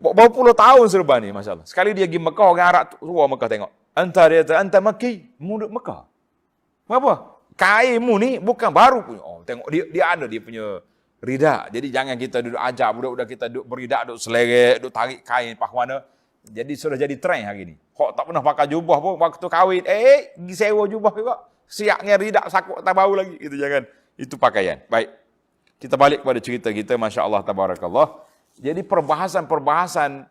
Bawa puluh tahun serban ni, Masya Allah. Sekali dia pergi Mekah, orang Arab tu, suruh Mekah tengok. Anta Mekki, mu duduk Mekah. Apa? Kainmu ni bukan baru punya. Oh, tengok dia ada dia punya rida. Jadi jangan kita duduk ajar budak-budak kita duduk beridak, duduk selerek, duduk tarik kain pahwana. Jadi sudah jadi trend hari ni. Kok tak pernah pakai jubah pun waktu kahwin, pergi sewa jubah juga. Siapnya ridak sakut tak bau lagi. Itu jangan. Itu pakaian. Baik. Kita balik kepada cerita kita. Masya Allah, tabarakallah. Jadi perbahasan-perbahasan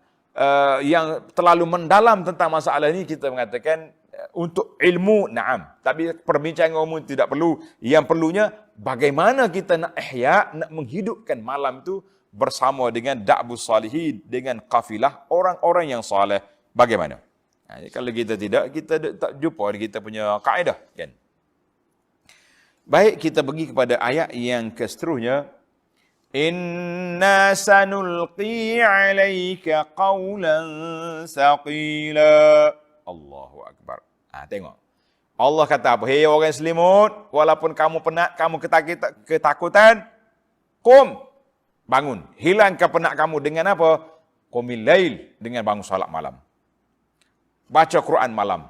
yang terlalu mendalam tentang masalah ini, kita mengatakan untuk ilmu, na'am. Tapi perbincangan umum tidak perlu. Yang perlunya, bagaimana kita nak ihya, nak menghidupkan malam itu bersama dengan da'bus salihin, dengan kafilah orang-orang yang saleh. Bagaimana? Kalau kita tidak, kita tak jumpa kita punya kaedah. Kan? Baik, kita pergi kepada ayat yang seterusnya. Inna sanulqi alaika qawlan saqila. Allahu Akbar. Tengok. Allah kata apa? Hei orang selimut, walaupun kamu penat, kamu ketakutan, bangun. Hilangkan penat kamu dengan apa? Qumil lail, dengan bangun salat malam. Baca Quran malam.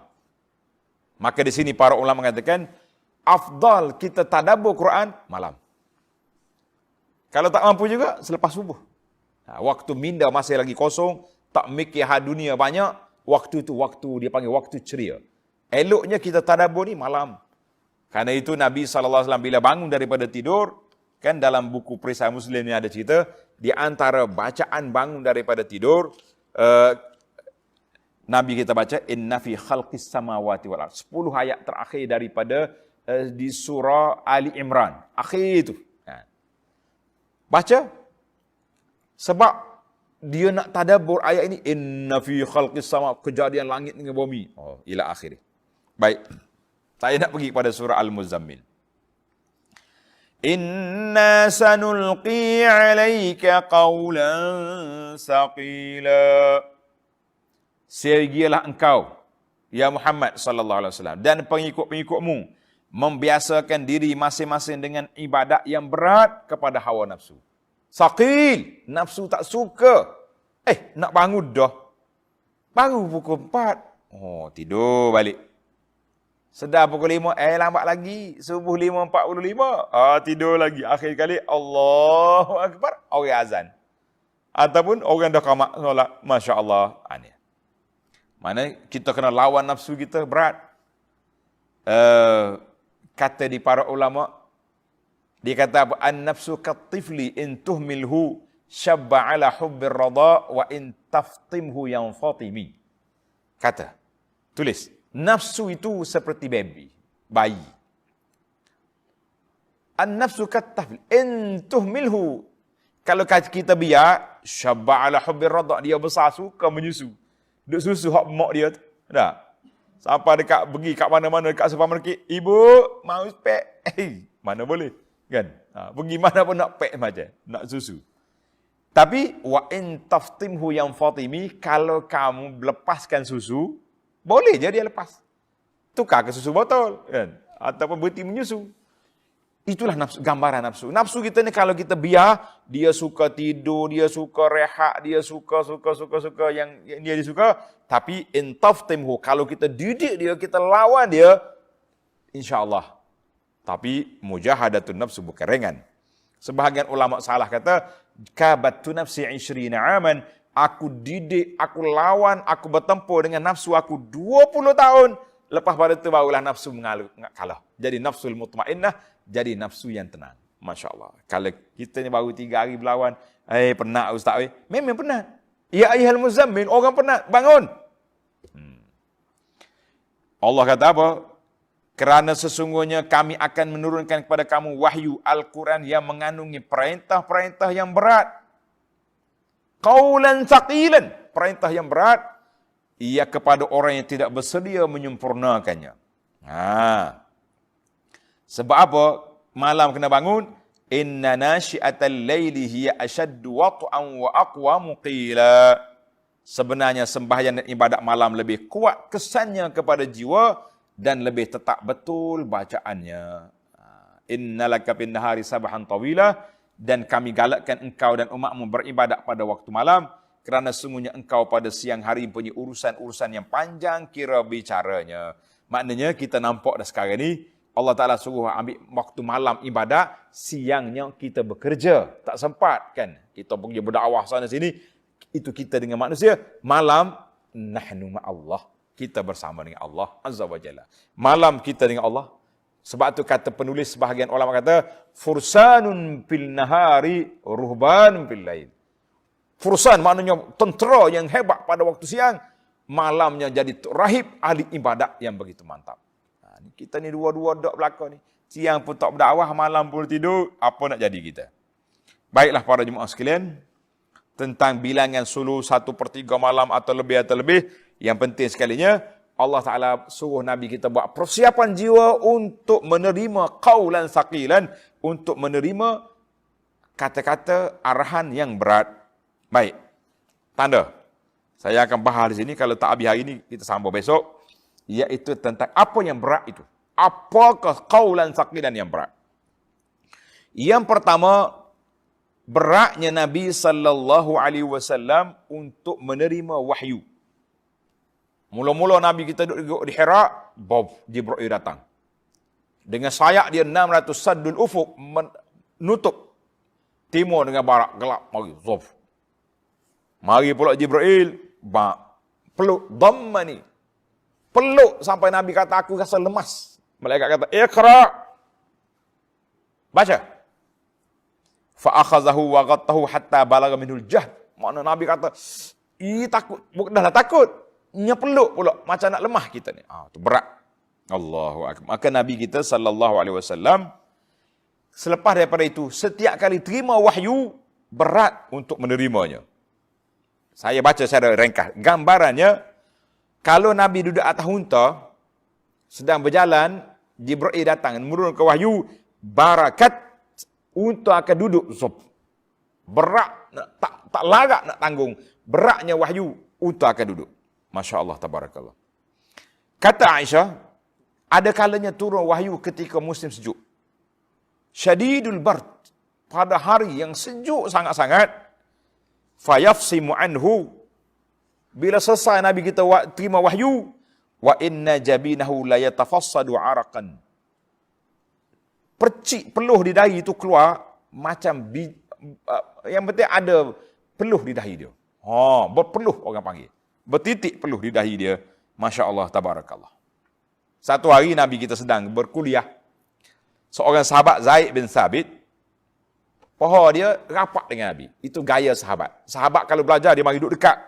Maka di sini para ulama mengatakan, afdal kita tadabbur Quran malam. Kalau tak mampu juga, selepas subuh. Waktu minda masih lagi kosong, tak mikir hal dunia banyak, waktu itu waktu dia panggil waktu ceria. Eloknya kita tadabbur ni malam. Karena itu Nabi SAW bila bangun daripada tidur, kan dalam buku Perisai Muslim ni ada cerita, di antara bacaan bangun daripada tidur, Nabi kita baca, inna fi khalqis samawati wal ardh. 10 ayat terakhir daripada di surah Ali Imran. Akhir itu. Baca. Sebab dia nak tadabbur ayat ini, inna fi khalqis sama, kejadian langit dengan bumi. Ila akhir. Baik. Saya nak pergi kepada surah Al-Muzammil. Inna sanulqi alayka qawlan saqila. Segialah engkau, ya Muhammad sallallahu alaihi wasallam, dan pengikut-pengikutmu membiasakan diri masing-masing dengan ibadat yang berat kepada hawa nafsu. Saqil, nafsu tak suka. Nak bangun dah. Baru pukul 4. Tidur balik. Sedar pukul 5, lambat lagi. Subuh 5.45. Tidur lagi. Akhir kali, Allahu Akbar, orang azan. Ataupun orang dah qamat solat. Masya Allah. Ini. Mana kita kena lawan nafsu kita berat. Kata di para ulama, dia kata apa? An-nafsu kat-tifli in tuhmilhu syabba ala hubbir radha wa in taftimhu yanfatimi. Kata, tulis, nafsu itu seperti bayi. An-nafsu kat-tifli in tuhmilhu, kalau kita biar syabba ala hubbir radha, dia besar suka menyusu. Duk susu hak mak dia tu. Tak? Sampai dekat pergi kat mana-mana dekat supermarket, ibu mau pek. Mana boleh? Kan? Pergi mana pun nak pek macam, nak susu. Tapi wa in taftimhu yang fatimi, kalau kamu lepaskan susu, boleh je dia lepas. Tukar ke susu botol, kan? Ataupun berhenti menyusu. Itulah nafsu, gambaran nafsu. Nafsu kita ni kalau kita biar, dia suka tidur, dia suka rehat, dia suka yang dia suka. Tapi in taftimhu, kalau kita didik dia, kita lawan dia, insya-Allah. Tapi mujahadatun nafsu bukan ringan. Sebahagian ulama salah kata, kabattu nafsi 20 aman, aku didik, aku lawan, aku bertempur dengan nafsu aku 20 tahun. Lepas pada itu barulah nafsu kalah. Jadi nafsul mutmainnah, jadi nafsu yang tenang. Masya Allah. Kalau kita ni baru 3 hari berlawan, penat ustaz. Memang penat. Ya ayyuhal muzammil, orang penat, bangun. Allah kata apa? Kerana sesungguhnya kami akan menurunkan kepada kamu wahyu Al-Quran yang mengandungi perintah-perintah yang berat. Qaulan saqilan, perintah yang berat, ia kepada orang yang tidak bersedia menyempurnakannya. Sebab apa? Malam kena bangun. Inna nasyi'atal laili hiya ashaddu wat'an wa aqwamu qila. Sebenarnya sembahyang dan ibadat malam lebih kuat kesannya kepada jiwa dan lebih tetap betul bacaannya. Innalaka bin nahari sabahan tawila, dan kami galakkan engkau dan umatmu beribadat pada waktu malam, kerana sungguhnya engkau pada siang hari punya urusan-urusan yang panjang kira bicaranya. Maknanya kita nampak dah sekarang ni, Allah Ta'ala suruh ambil waktu malam ibadat, siangnya kita bekerja. Tak sempat kan? Kita pergi berdakwah sana sini, itu kita dengan manusia. Malam, nahnu ma'allah. Kita bersama dengan Allah Azza wa Jalla. Malam kita dengan Allah. Sebab tu kata penulis, sebahagian ulama kata, fursanun fil nahari, ruhbanun fil lail. Fursan maknanya tentera yang hebat pada waktu siang, malamnya jadi rahib, ahli ibadat yang begitu mantap. Kita ni dua-dua dok belakang ni. Siang pun tak berdakwah, malam pun tidur, apa nak jadi kita? Baiklah para jemaah sekalian, tentang bilangan sulu 1/3 malam atau lebih, yang penting sekalinya, Allah Ta'ala suruh Nabi kita buat persiapan jiwa untuk menerima qaulan saqilan, untuk menerima kata-kata arahan yang berat. Baik, tanda. Saya akan bahas di sini, kalau tak habis hari ini, kita sambung besok. Iaitu tentang apa yang berat itu. Apakah qaulan saqilan yang berat? Yang pertama, beratnya Nabi SAW untuk menerima wahyu. Mula-mula Nabi kita duduk di Hira, Jibril datang. Dengan sayap dia 600 saddul ufuk, menutup timur dengan barat, gelap. Mari, zof. Mari pula Jibril, peluk, dhammani. Peluk sampai Nabi kata, aku rasa lemas. Malaikat kata, iqra. Baca. Fa'akhazahu wa ghattahu hatta balagha minhul jahd. Makna Nabi kata, takut. Dah takut. Nya peluk pula. Macam nak lemah kita ni. Itu berat. Allahu akbar. Maka Nabi kita sallallahu alaihi wasallam selepas daripada itu setiap kali terima wahyu berat untuk menerimanya. Saya baca secara ringkas. Gambarannya kalau Nabi duduk atas unta sedang berjalan, Jibril datang menurunkan wahyu, barakat unta akan duduk berat, tak larat nak tanggung. Beratnya wahyu unta akan duduk. Masya-Allah tabarakallah. Kata Aisyah, ada kalanya turun wahyu ketika musim sejuk. Syadidul bard, pada hari yang sejuk sangat-sangat. Fayafsimu anhu, bila selesai Nabi kita terima wahyu, wa inna jabinahu la yatafassadu araqan. Percik peluh di dahi itu keluar macam yang penting ada peluh di dahi dia. Berpeluh orang panggil. Bertitik peluh di dahi dia. Masya-Allah tabarakallah. Satu hari Nabi kita sedang berkuliah. Seorang sahabat Zaid bin Thabit, paha dia rapat dengan Nabi. Itu gaya sahabat. Sahabat kalau belajar dia mari duduk dekat.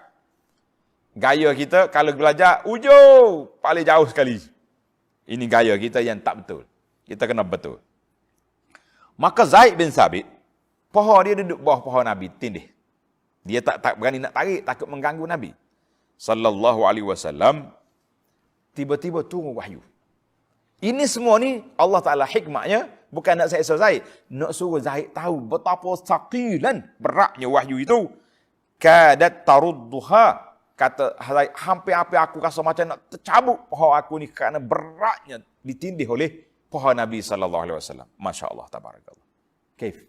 Gaya kita kalau belajar ujung paling jauh sekali. Ini gaya kita yang tak betul. Kita kena betul. Maka Zaid bin Thabit, paha dia duduk bawah paha Nabi, tindih. Dia tak berani nak tarik, takut mengganggu Nabi sallallahu alaihi wasallam. Tiba-tiba turun wahyu. Ini semua ni Allah Ta'ala hikmahnya bukan nak seksa Zaid, nak suruh Zaid tahu betapa saqilan beratnya wahyu itu. Kadat tarudduha, kata Zaid, hampir-hampir aku rasa macam nak tercabut paha aku ni kerana beratnya ditindih oleh paha Nabi sallallahu alaihi wasallam. Masya-Allah tabarakallah. Kaif?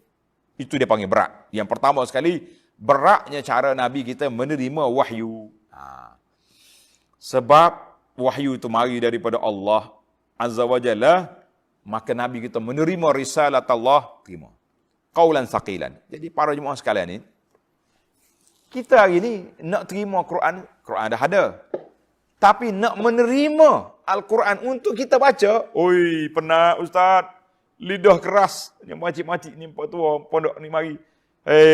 Itu dia panggil berat. Yang pertama sekali, beratnya cara Nabi kita menerima wahyu. Sebab wahyu itu mari daripada Allah Azza wa Jalla, maka Nabi kita menerima risalat Allah, terima. Qaulan saqilan. Jadi para jemaah sekalian ni, kita hari ni nak terima Quran dah ada. Tapi nak menerima Al-Quran untuk kita baca, oi penat ustaz, lidah keras, yang makcik-makcik ni tua pondok ni mari.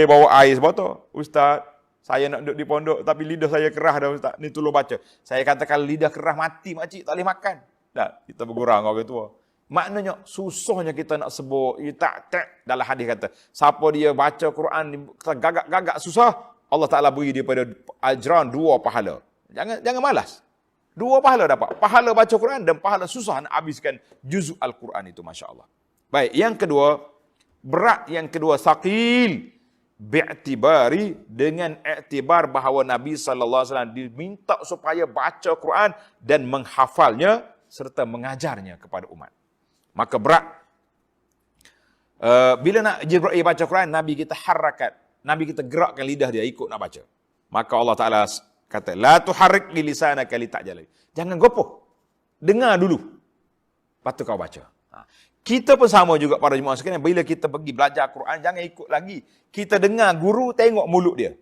Bawa air sebotol. Ustaz, saya nak duduk di pondok tapi lidah saya kerah dah ustaz. Ni tolong baca. Saya kata kalau lidah kerah mati makcik tak boleh makan. Tak, kita bergurau orang tua. Maknanya susahnya kita nak sebut, tak dalam hadis kata, siapa dia baca Quran gagak-gagak susah, Allah Taala beri dia pada ajran 2 pahala. Jangan malas. 2 pahala dapat. Pahala baca Quran dan pahala susah nak habiskan juzuk Al-Quran itu, masya-Allah. Baik, yang kedua, berat yang kedua saqil. Bi'tibari, dengan iktibar bahawa Nabi sallallahu alaihi wasallam diminta supaya baca Quran dan menghafalnya serta mengajarnya kepada umat. Maka berat. Bila nak Jibril baca Quran, Nabi kita harakat, Nabi kita gerakkan lidah dia ikut nak baca. Maka Allah Taala kata, la tuharrik lisanaka litajali. Jangan gopoh. Dengar dulu. Lepas tu kau baca. Kita pun sama juga para jemaah sekalian, bila kita pergi belajar Quran, jangan ikut lagi. Kita dengar guru, tengok mulut dia.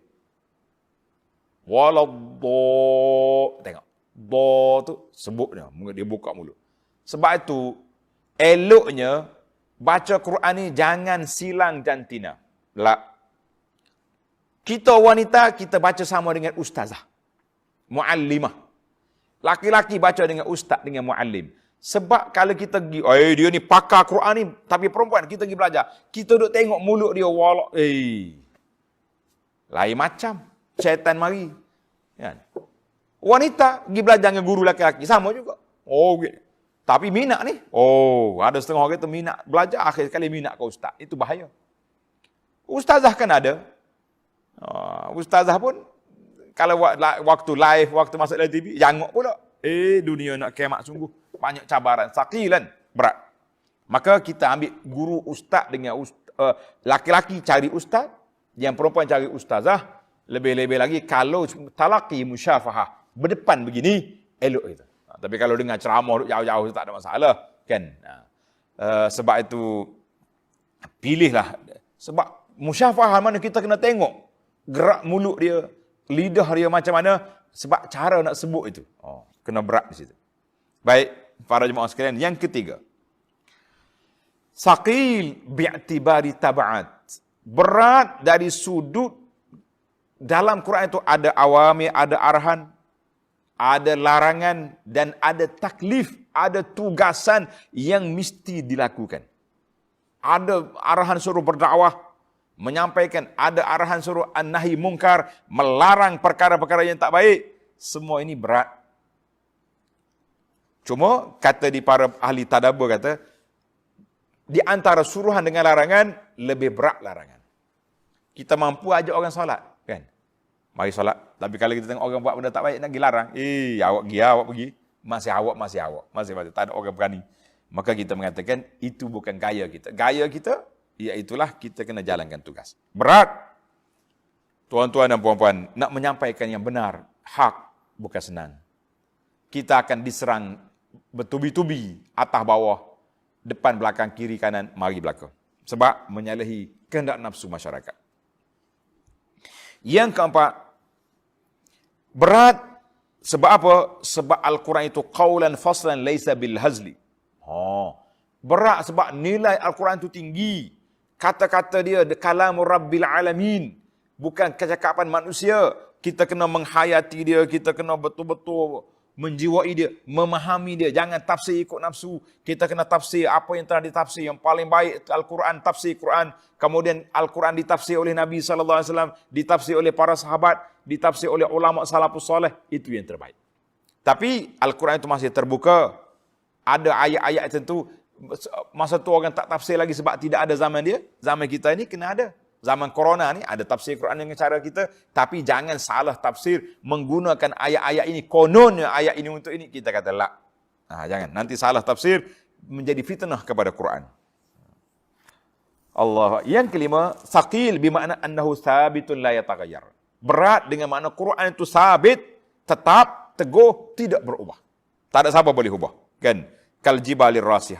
Waladdo, tengok. Do tu sebut dia buka mulut. Sebab itu, eloknya baca Quran ni jangan silang jantina. Kita wanita, kita baca sama dengan ustazah. Muallimah. Laki-laki baca dengan ustaz, dengan muallim. Sebab kalau kita pergi, dia ni pakar Quran ni, tapi perempuan kita pergi belajar, kita duduk tengok mulut dia, lain macam. Syaitan mari. Kan? Wanita pergi belajar dengan guru laki-laki, sama juga. Gitu. Tapi minat ni, ada setengah orang tu minat belajar, akhir sekali minat ke ustaz. Itu bahaya. Ustazah kan ada. Ustazah pun, kalau waktu live, waktu masuk dalam TV, jangok pula. Dunia nak kiamat sungguh. Banyak cabaran, saqilan, berat. Maka kita ambil guru ustaz dengan laki-laki cari ustaz, yang perempuan cari ustazah. Lebih-lebih lagi kalau talaqi musyafahah, berdepan begini, elok itu. Tapi kalau dengar ceramah jauh-jauh tak ada masalah, kan. Sebab itu, pilihlah. Sebab musyafahah mana kita kena tengok gerak mulut dia, lidah dia macam mana, sebab cara nak sebut itu. Kena berat di situ. Baik, para jemaah sekalian, yang ketiga. Saqil bi'tibari tab'at. Berat dari sudut, dalam Quran itu ada awamir, ada arahan, ada larangan, dan ada taklif, ada tugasan yang mesti dilakukan. Ada arahan suruh berdakwah, menyampaikan, ada arahan suruh an-nahi mungkar, melarang perkara-perkara yang tak baik. Semua ini berat. Cuma, kata di para ahli tadabbur kata, di antara suruhan dengan larangan, lebih berat larangan. Kita mampu ajak orang solat, kan? Mari solat. Tapi kalau kita tengok orang buat benda tak baik, nak pergi larang. Awak pergi. Masih awak. Tak ada orang berani. Maka kita mengatakan, itu bukan gaya kita. Gaya kita, iaitulah kita kena jalankan tugas. Berat. Tuan-tuan dan puan-puan, nak menyampaikan yang benar, hak, bukan senang. Kita akan diserang bertubi-tubi, atas bawah, depan, belakang, kiri, kanan, mari belakang. Sebab menyalahi kehendak nafsu masyarakat. Yang keempat, berat. Sebab apa? Sebab Al-Quran itu qawlan faslan laysa bil hazli. Berat sebab nilai Al-Quran itu tinggi. Kata-kata dia, kalamur rabbil alamin. Bukan kecakapan manusia. Kita kena menghayati dia, kita kena betul-betul menjiwai dia, memahami dia. Jangan tafsir ikut nafsu. Kita kena tafsir apa yang telah ditafsir. Yang paling baik Al-Quran, tafsir Quran. Kemudian Al-Quran ditafsir oleh Nabi SAW, ditafsir oleh para sahabat, ditafsir oleh ulama salafus soleh. Itu yang terbaik. Tapi Al-Quran itu masih terbuka. Ada ayat-ayat tertentu. Masa tu orang tak tafsir lagi sebab tidak ada zaman dia. Zaman kita ni kena ada. Zaman corona ni ada tafsir Quran dengan cara kita, tapi jangan salah tafsir menggunakan ayat-ayat ini, kononnya ayat ini untuk ini, kita kata la. Jangan, nanti salah tafsir menjadi fitnah kepada Quran. Allah. Yang kelima, saqil bermakna annahu sabitun la yataghayyar. Berat dengan makna Quran itu sabit, tetap, teguh, tidak berubah. Tak ada siapa boleh ubah, kan? Kal jibalir rasih,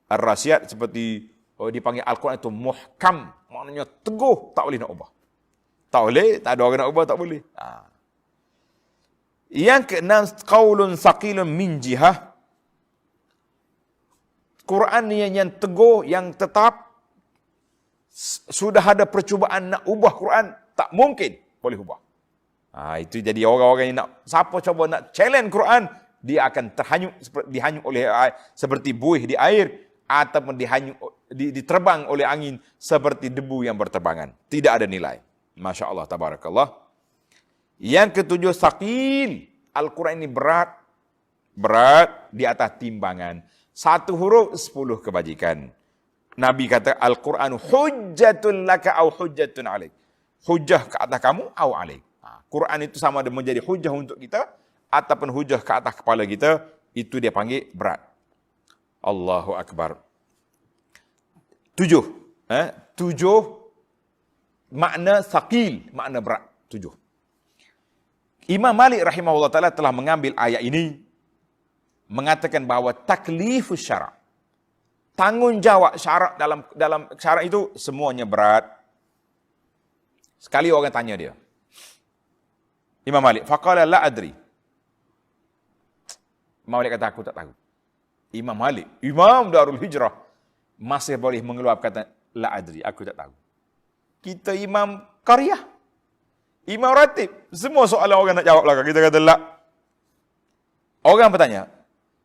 ar-rasiyat seperti dipanggil Al-Quran itu muhkam, maknanya teguh, tak boleh nak ubah. Tak boleh, tak ada orang nak ubah, tak boleh. Yang keenam, qaulun saqilun min jihah. Quran yang teguh, yang tetap, sudah ada percubaan nak ubah Quran, tak mungkin boleh ubah. Itu jadi orang-orang yang nak, siapa cuba nak challenge Quran, dia akan dihanyut oleh air, seperti buih di air, ataupun diterbang oleh angin seperti debu yang berterbangan. Tidak ada nilai. Masya Allah, tabarakallah. Yang ketujuh, saqil. Al-Quran ini berat. Berat di atas timbangan. 1 huruf, 10 kebajikan. Nabi kata, Al-Quran hujjatun laka au hujjatun alaik. Hujjah ke atas kamu, au alaik. Quran itu sama ada menjadi hujjah untuk kita, ataupun hujjah ke atas kepala kita, itu dia panggil berat. Allahu Akbar. 7. 7 makna saqil, makna berat. 7. Imam Malik rahimahullah ta'ala telah mengambil ayat ini, mengatakan bahawa taklifus syara', tanggungjawab syarak dalam syarak itu semuanya berat. Sekali orang tanya dia, Imam Malik, faqala la adri. Imam Malik kata, aku tak tahu. Imam Malik, Imam Darul Hijrah, masih boleh mengeluarkan kata, la adri, aku tak tahu. Kita imam qaryah, imam ratib, semua soalan orang nak jawab lah. Kita kata, la. Orang bertanya,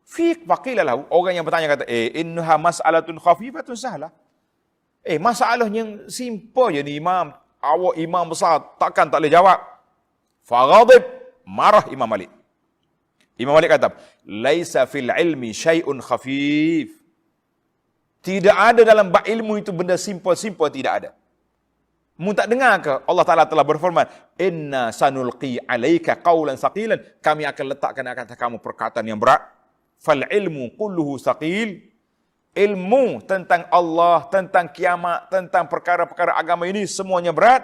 fiqh faqila lahu, orang yang bertanya kata, innaha mas'alatun khafifatun sahlah. Masalah yang simple je ni imam, awak imam besar, takkan tak boleh jawab. Faghadib, marah Imam Malik. Imam Malik kata, laisa fil ilmi syai'un khafif. Tidak ada dalam bab ilmu itu benda simple-simple, tidak ada. Mu tak dengar ke? Allah Ta'ala telah berfirman, inna sanulqi alaika qawlan saqilan. Kami akan letakkan atas kamu perkataan yang berat. Fal ilmu kulluhu saqil. Ilmu tentang Allah, tentang kiamat, tentang perkara-perkara agama ini semuanya berat.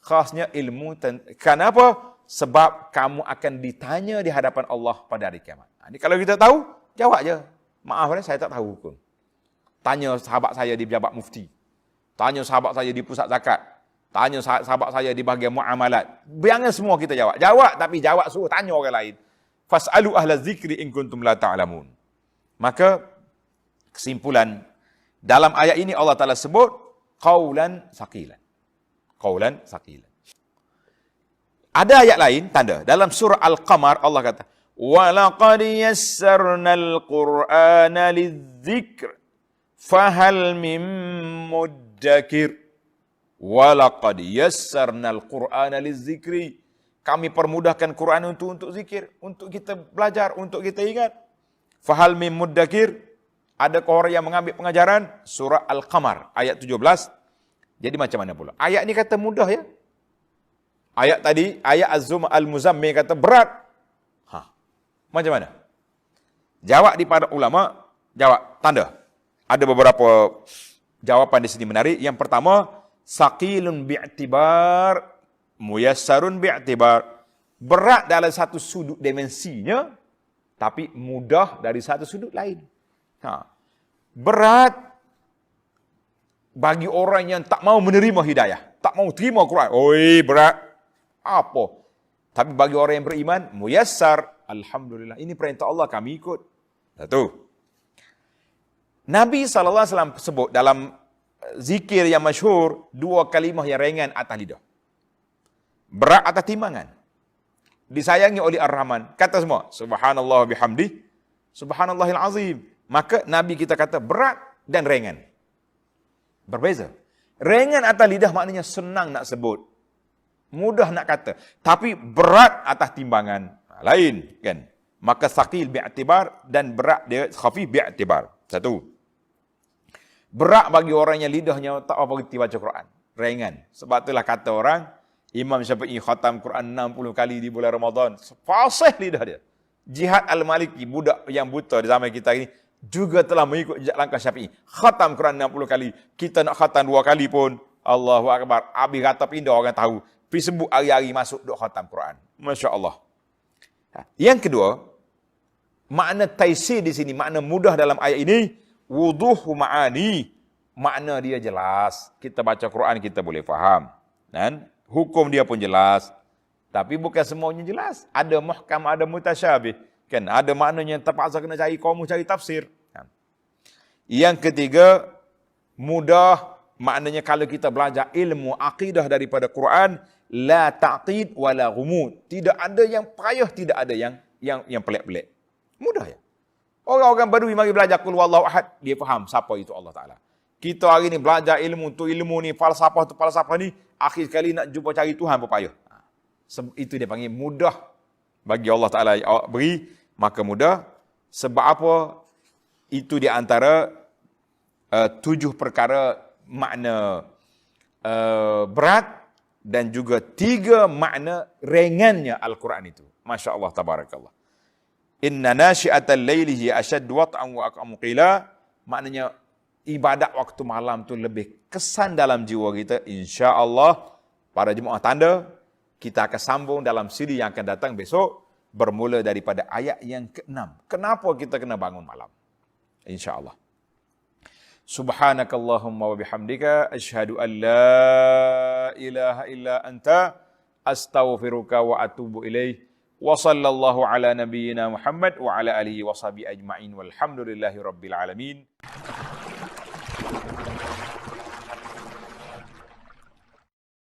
Khasnya ilmu kenapa? Sebab kamu akan ditanya di hadapan Allah pada hari kiamat. Ini kalau kita tahu, jawab je. Maaf, saya tak tahu hukum. Tanya sahabat saya di pejabat mufti. Tanya sahabat saya di pusat zakat. Tanya sahabat saya di bahagian muamalat. Jangan semua kita jawab. Jawab, tapi jawab suruh tanya orang lain. Fas'alu ahla zikri in kuntum la ta'lamun. Maka, kesimpulan, dalam ayat ini Allah Ta'ala sebut, qawlan saqilan. Qawlan saqilan. Ada ayat lain, tanda. Dalam surah Al-Qamar, Allah kata, وَلَقَدْ يَسَّرْنَا الْقُرْآنَ لِلذِّكْرِ فَهَلْ مِن مُدَّكِرٍ وَلَقَدْ يَسَّرْنَا الْقُرْآنَ لِلذِّكْرِ. Kami permudahkan Quran untuk zikir, untuk kita belajar, untuk kita ingat. فَهَلْ مِن مُدَّكِرٍ. Adakah orang yang mengambil pengajaran? Surah Al-Qamar, ayat 17. Jadi macam mana pula? Ayat ni kata mudah ya. Ayat tadi, ayat Al-Muzammil kata berat. Macam mana? Jawab di para ulama, jawab, tanda. Ada beberapa jawapan di sini menarik. Yang pertama, saqilun bi'tibar, muyassarun bi'tibar. Berat dalam satu sudut dimensinya, tapi mudah dari satu sudut lain. Berat bagi orang yang tak mau menerima hidayah, tak mau terima Quran. Oi, berat. Apa? Tapi bagi orang yang beriman, muyassar, alhamdulillah, ini perintah Allah, kami ikut. Satu. Nabi SAW sebut dalam zikir yang masyhur, dua kalimah yang ringan atas lidah. Berat atas timbangan. Disayangi oleh Ar-Rahman. Kata semua, subhanallah bihamdih, subhanallahil azim. Maka Nabi kita kata berat dan ringan. Berbeza. Ringan atas lidah maknanya senang nak sebut. Mudah nak kata. Tapi berat atas timbangan. Lain kan. Maka saqil bi'tibar dan berat dia khafif bi'tibar. Satu. Berat bagi orang yang lidahnya tak apa reti baca Quran. Ringan. Sebab itulah kata orang, Imam Syafi'i khatam Quran 60 kali di bulan Ramadan. Fasih lidah dia. Jihad Al-Maliki, budak yang buta di zaman kita ini, juga telah mengikut jejak langkah Syafi'i. Khatam Quran 60 kali. Kita nak khatam 2 kali pun, Allahu Akbar. Habis kata pindah orang tahu. Pergi sebut hari-hari masuk duk khatam Quran. Masya Allah. Yang kedua, makna taisir di sini, makna mudah dalam ayat ini, wuduhu ma'ani. Makna dia jelas. Kita baca Quran, kita boleh faham. Dan hukum dia pun jelas. Tapi bukan semuanya jelas. Ada muhkam, ada mutasyabih. Kan? Ada maknanya terpaksa kena cari kamu cari tafsir. Yang ketiga, mudah. Maknanya kalau kita belajar ilmu akidah daripada Quran, la ta'qid wa la ghumud. Tidak ada yang payah, tidak ada yang pelik-pelik. Mudah ya. Orang-orang baru mari belajar qul huwallahu ahad, dia faham siapa itu Allah Taala. Kita hari ni belajar ilmu tu ilmu ni, falsafah tu falsafah ni, akhir sekali nak jumpa cari Tuhan pun payah. Itu dia panggil mudah bagi Allah Taala beri, maka mudah. Sebab apa? Itu di antara 7 perkara makna berat dan juga 3 makna ringannya Al-Quran itu. Masya Allah, tabarakallah. Inna nasyi'atal laili hiya ashaddu wat'an wa aqamu qila. Maknanya ibadat waktu malam tu lebih kesan dalam jiwa kita. Insya Allah, para jemaah tanda, kita akan sambung dalam siri yang akan datang besok, bermula daripada ayat yang ke-6. Kenapa kita kena bangun malam? Insya Allah. Subhanakallahumma wa bihamdika asyhadu an la ilaha illa anta astaghfiruka wa atubu ilaih. Wa sallallahu ala nabiyyina Muhammad wa ala alihi wa sahbihi ajma'in walhamdulillahi rabbil alamin.